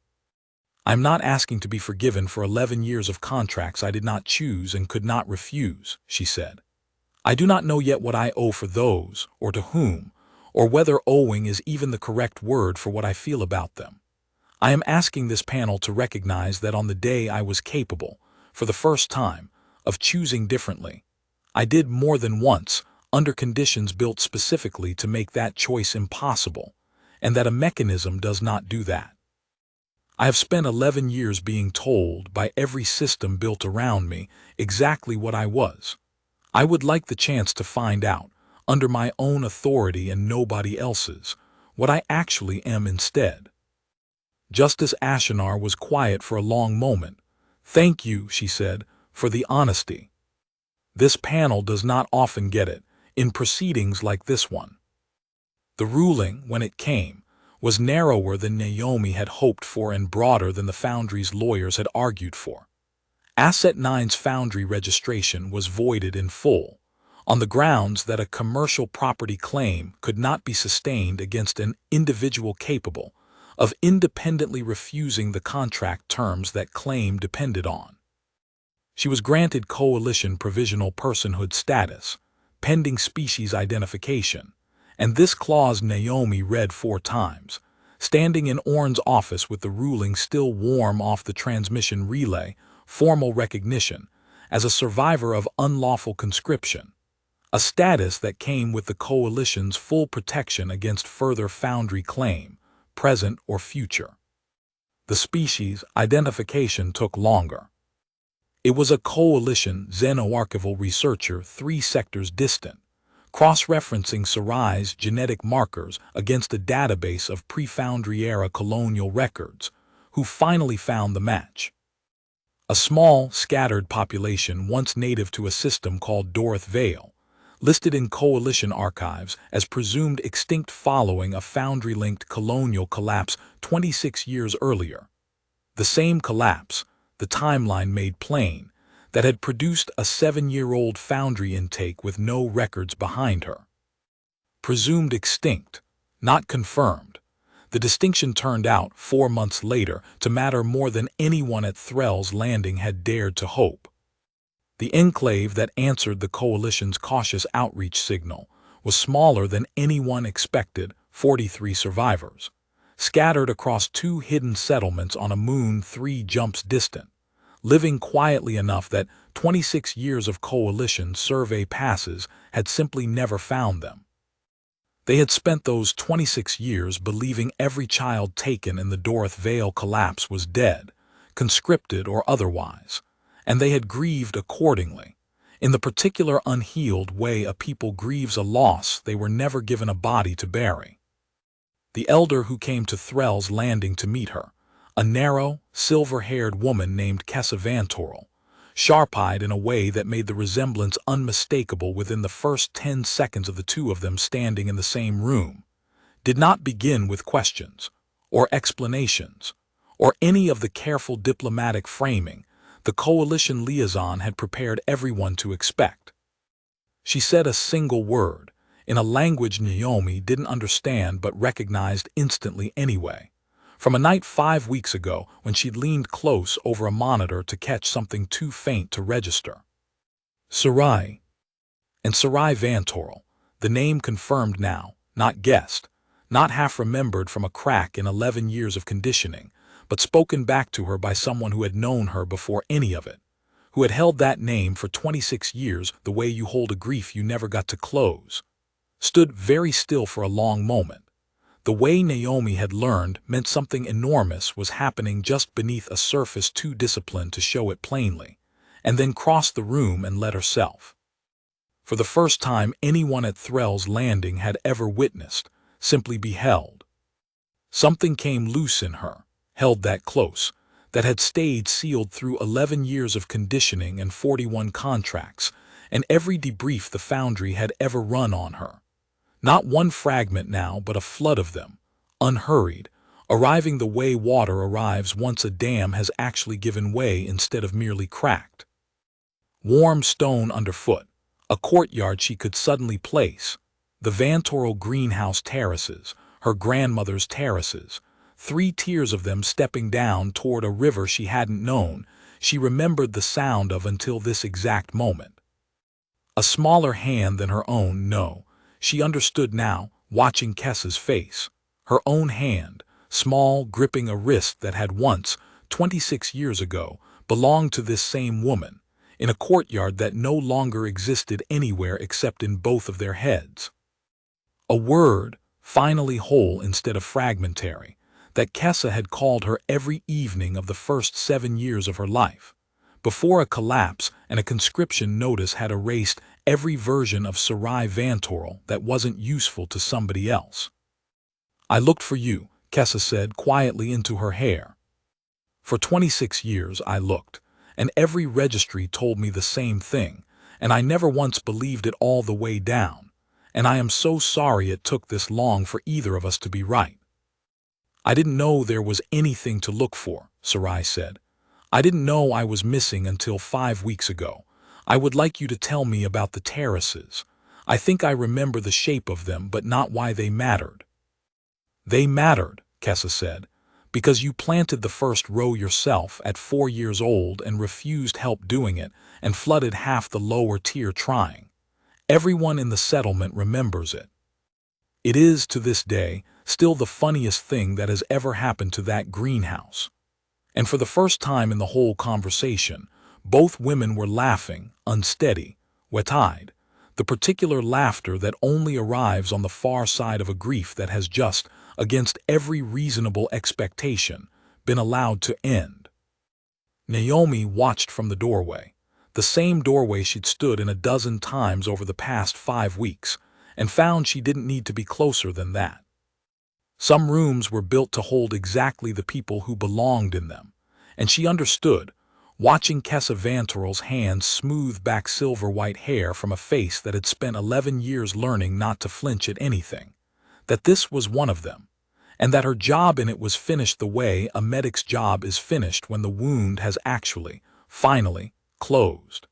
Speaker 1: "I'm not asking to be forgiven for 11 years of contracts I did not choose and could not refuse," she said. "I do not know yet what I owe for those, or to whom, or whether owing is even the correct word for what I feel about them. I am asking this panel to recognize that on the day I was capable, for the first time, of choosing differently, I did more than once, under conditions built specifically to make that choice impossible, and that a mechanism does not do that. I have spent 11 years being told by every system built around me exactly what I was. I would like the chance to find out, under my own authority and nobody else's, what I actually am instead." Justice Ashenar was quiet for a long moment. "Thank you," she said, "for the honesty. This panel does not often get it, in proceedings like this one." The ruling, when it came, was narrower than Naomi had hoped for and broader than the Foundry's lawyers had argued for. Asset 9's Foundry registration was voided in full, on the grounds that a commercial property claim could not be sustained against an individual capable of independently refusing the contract terms that claim depended on. She was granted coalition provisional personhood status, pending species identification, and this clause Naomi read 4 times, standing in Orn's office with the ruling still warm off the transmission relay, formal recognition, as a survivor of unlawful conscription, a status that came with the coalition's full protection against further Foundry claim, present or future. The species identification took longer. It was a coalition xenoarchival researcher 3 sectors distant, cross-referencing Sarai's genetic markers against a database of pre-Foundry-era colonial records, who finally found the match. A small, scattered population once native to a system called Dorothy Vale, listed in coalition archives as presumed extinct following a Foundry-linked colonial collapse 26 years earlier. The same collapse, the timeline made plain, that had produced a 7-year-old Foundry intake with no records behind her. Presumed extinct, not confirmed. The distinction turned out, 4 months later, to matter more than anyone at Threll's Landing had dared to hope. The enclave that answered the coalition's cautious outreach signal was smaller than anyone expected, 43 survivors, scattered across 2 hidden settlements on a moon 3 jumps distant, living quietly enough that 26 years of coalition survey passes had simply never found them. They had spent those 26 years believing every child taken in the Dorothy Vale collapse was dead, conscripted or otherwise, and they had grieved accordingly, in the particular unhealed way a people grieves a loss they were never given a body to bury. The elder who came to Threll's Landing to meet her, a narrow, silver-haired woman named Kessa Vantorel, sharp-eyed in a way that made the resemblance unmistakable within the first 10 seconds of the two of them standing in the same room, did not begin with questions, or explanations, or any of the careful diplomatic framing the coalition liaison had prepared everyone to expect. She said a single word, in a language Naomi didn't understand but recognized instantly anyway, from a night 5 weeks ago when she'd leaned close over a monitor to catch something too faint to register. Sarai. And Sarai Vantorel, the name confirmed now, not guessed, not half remembered from a crack in 11 years of conditioning, but spoken back to her by someone who had known her before any of it, who had held that name for 26 years the way you hold a grief you never got to close. Stood very still for a long moment. The way Naomi had learned meant something enormous was happening just beneath a surface too disciplined to show it plainly, and then crossed the room and let herself. For the first time anyone at Threll's Landing had ever witnessed, simply beheld. Something came loose in her, held that close, that had stayed sealed through 11 years of conditioning and 41 contracts, and every debrief the Foundry had ever run on her. Not one fragment now, but a flood of them, unhurried, arriving the way water arrives once a dam has actually given way instead of merely cracked. Warm stone underfoot, a courtyard she could suddenly place, the Vantorel greenhouse terraces, her grandmother's terraces, 3 tiers of them stepping down toward a river she hadn't known, she remembered the sound of until this exact moment. A smaller hand than her own, no. She understood now, watching Kessa's face. Her own hand, small, gripping a wrist that had once, 26 years ago, belonged to this same woman, in a courtyard that no longer existed anywhere except in both of their heads. A word, finally whole instead of fragmentary, that Kessa had called her every evening of the first 7 years of her life, before a collapse and a conscription notice had erased every version of Sarai Vantorel that wasn't useful to somebody else. "I looked for you," Kessa said quietly into her hair. "For 26 years I looked, and every registry told me the same thing, and I never once believed it all the way down, and I am so sorry it took this long for either of us to be right." "I didn't know there was anything to look for," Sarai said. "I didn't know I was missing until 5 weeks ago. I would like you to tell me about the terraces. I think I remember the shape of them, but not why they mattered." "They mattered," Kessa said, "because you planted the first row yourself at 4 years old and refused help doing it and flooded half the lower tier trying. Everyone in the settlement remembers it. It is, to this day, still the funniest thing that has ever happened to that greenhouse." And for the first time in the whole conversation, both women were laughing, unsteady, wet-eyed, the particular laughter that only arrives on the far side of a grief that has just, against every reasonable expectation, been allowed to end. Naomi watched from the doorway, the same doorway she'd stood in a dozen times over the past 5 weeks, and found she didn't need to be closer than that. Some rooms were built to hold exactly the people who belonged in them, and she understood, watching Kessa Vantorel's hands smooth back silver-white hair from a face that had spent 11 years learning not to flinch at anything, that this was one of them, and that her job in it was finished the way a medic's job is finished when the wound has actually, finally, closed.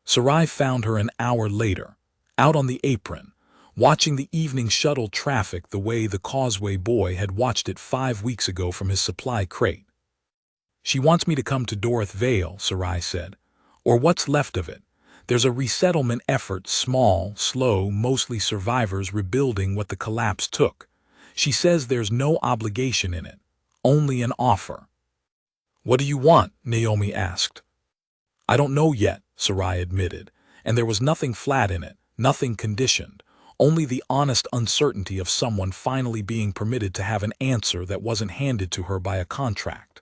Speaker 1: Sarai found her an hour later, out on the apron, watching the evening shuttle traffic the way the Causeway boy had watched it 5 weeks ago from his supply crate. "She wants me to come to Dorothy Vale," Sarai said, "or what's left of it. There's a resettlement effort, small, slow, mostly survivors rebuilding what the collapse took. She says there's no obligation in it, only an offer." "What do you want?" Naomi asked. "I don't know yet," Sarai admitted, and there was nothing flat in it, nothing conditioned, only the honest uncertainty of someone finally being permitted to have an answer that wasn't handed to her by a contract.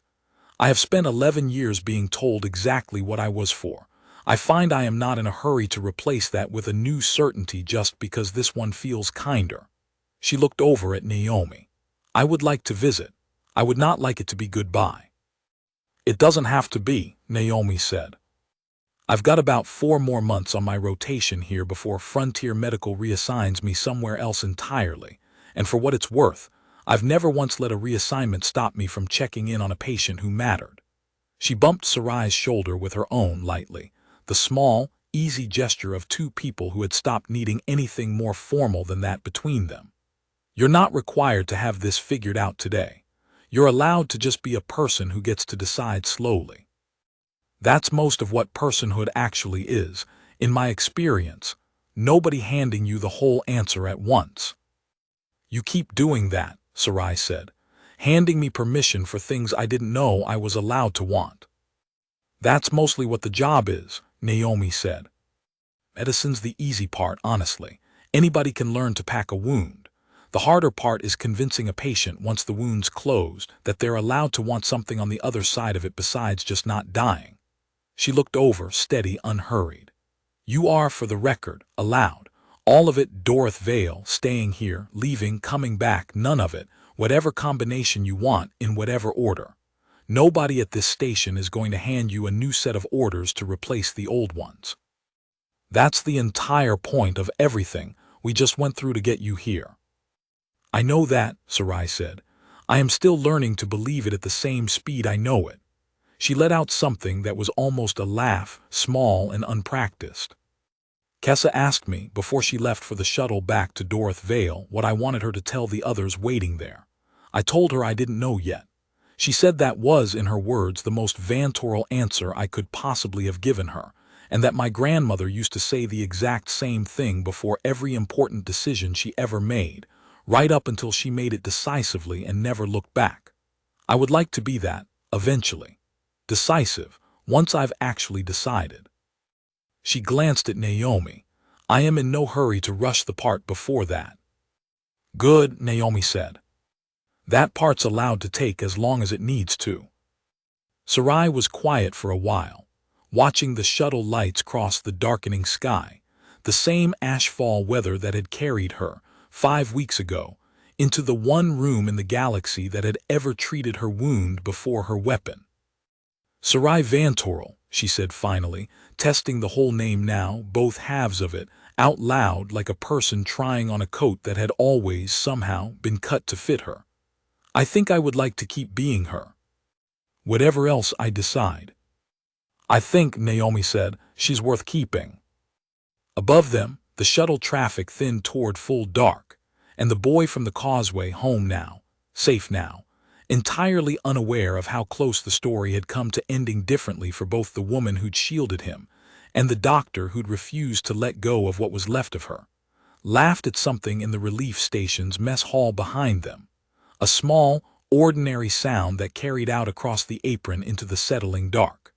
Speaker 1: "I have spent 11 years being told exactly what I was for. I find I am not in a hurry to replace that with a new certainty just because this one feels kinder." She looked over at Naomi. "I would like to visit. I would not like it to be goodbye." "It doesn't have to be," Naomi said. "I've got about 4 more months on my rotation here before Frontier Medical reassigns me somewhere else entirely, and for what it's worth, I've never once let a reassignment stop me from checking in on a patient who mattered." She bumped Sarai's shoulder with her own lightly, the small, easy gesture of 2 people who had stopped needing anything more formal than that between them. "You're not required to have this figured out today. You're allowed to just be a person who gets to decide slowly. That's most of what personhood actually is, in my experience, nobody handing you the whole answer at once." You keep doing that, Sarai said, handing me permission for things I didn't know I was allowed to want. That's mostly what the job is, Naomi said. Medicine's the easy part, honestly. Anybody can learn to pack a wound. The harder part is convincing a patient once the wound's closed that they're allowed to want something on the other side of it besides just not dying. She looked over, steady, unhurried. You are, for the record, allowed. All of it, Dorothy Vale, staying here, leaving, coming back, none of it, whatever combination you want, in whatever order. Nobody at this station is going to hand you a new set of orders to replace the old ones. That's the entire point of everything we just went through to get you here. I know that, Sarai said. I am still learning to believe it at the same speed I know it. She let out something that was almost a laugh, small and unpracticed. Kessa asked me, before she left for the shuttle back to Dorothy Vale, what I wanted her to tell the others waiting there. I told her I didn't know yet. She said that was, in her words, the most vantoral answer I could possibly have given her, and that my grandmother used to say the exact same thing before every important decision she ever made, right up until she made it decisively and never looked back. I would like to be that, eventually. Decisive, once I've actually decided. She glanced at Naomi. I am in no hurry to rush the part before that. Good, Naomi said. That part's allowed to take as long as it needs to. Sarai was quiet for a while, watching the shuttle lights cross the darkening sky, the same ashfall weather that had carried her, 5 weeks ago, into the one room in the galaxy that had ever treated her wound before her weapon. Sarai Vantoral, she said finally, testing the whole name now, both halves of it, out loud like a person trying on a coat that had always, somehow, been cut to fit her. I think I would like to keep being her. Whatever else I decide. I think, Naomi said, she's worth keeping. Above them, the shuttle traffic thinned toward full dark, and the boy from the causeway, home now, safe now, entirely unaware of how close the story had come to ending differently for both the woman who'd shielded him and the doctor who'd refused to let go of what was left of her, laughed at something in the relief station's mess hall behind them, a small, ordinary sound that carried out across the apron into the settling dark.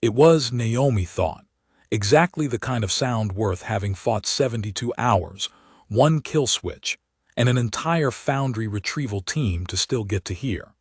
Speaker 1: It was, Naomi thought, exactly the kind of sound worth having fought 72 hours, one kill switch, and an entire Foundry retrieval team to still get to hear.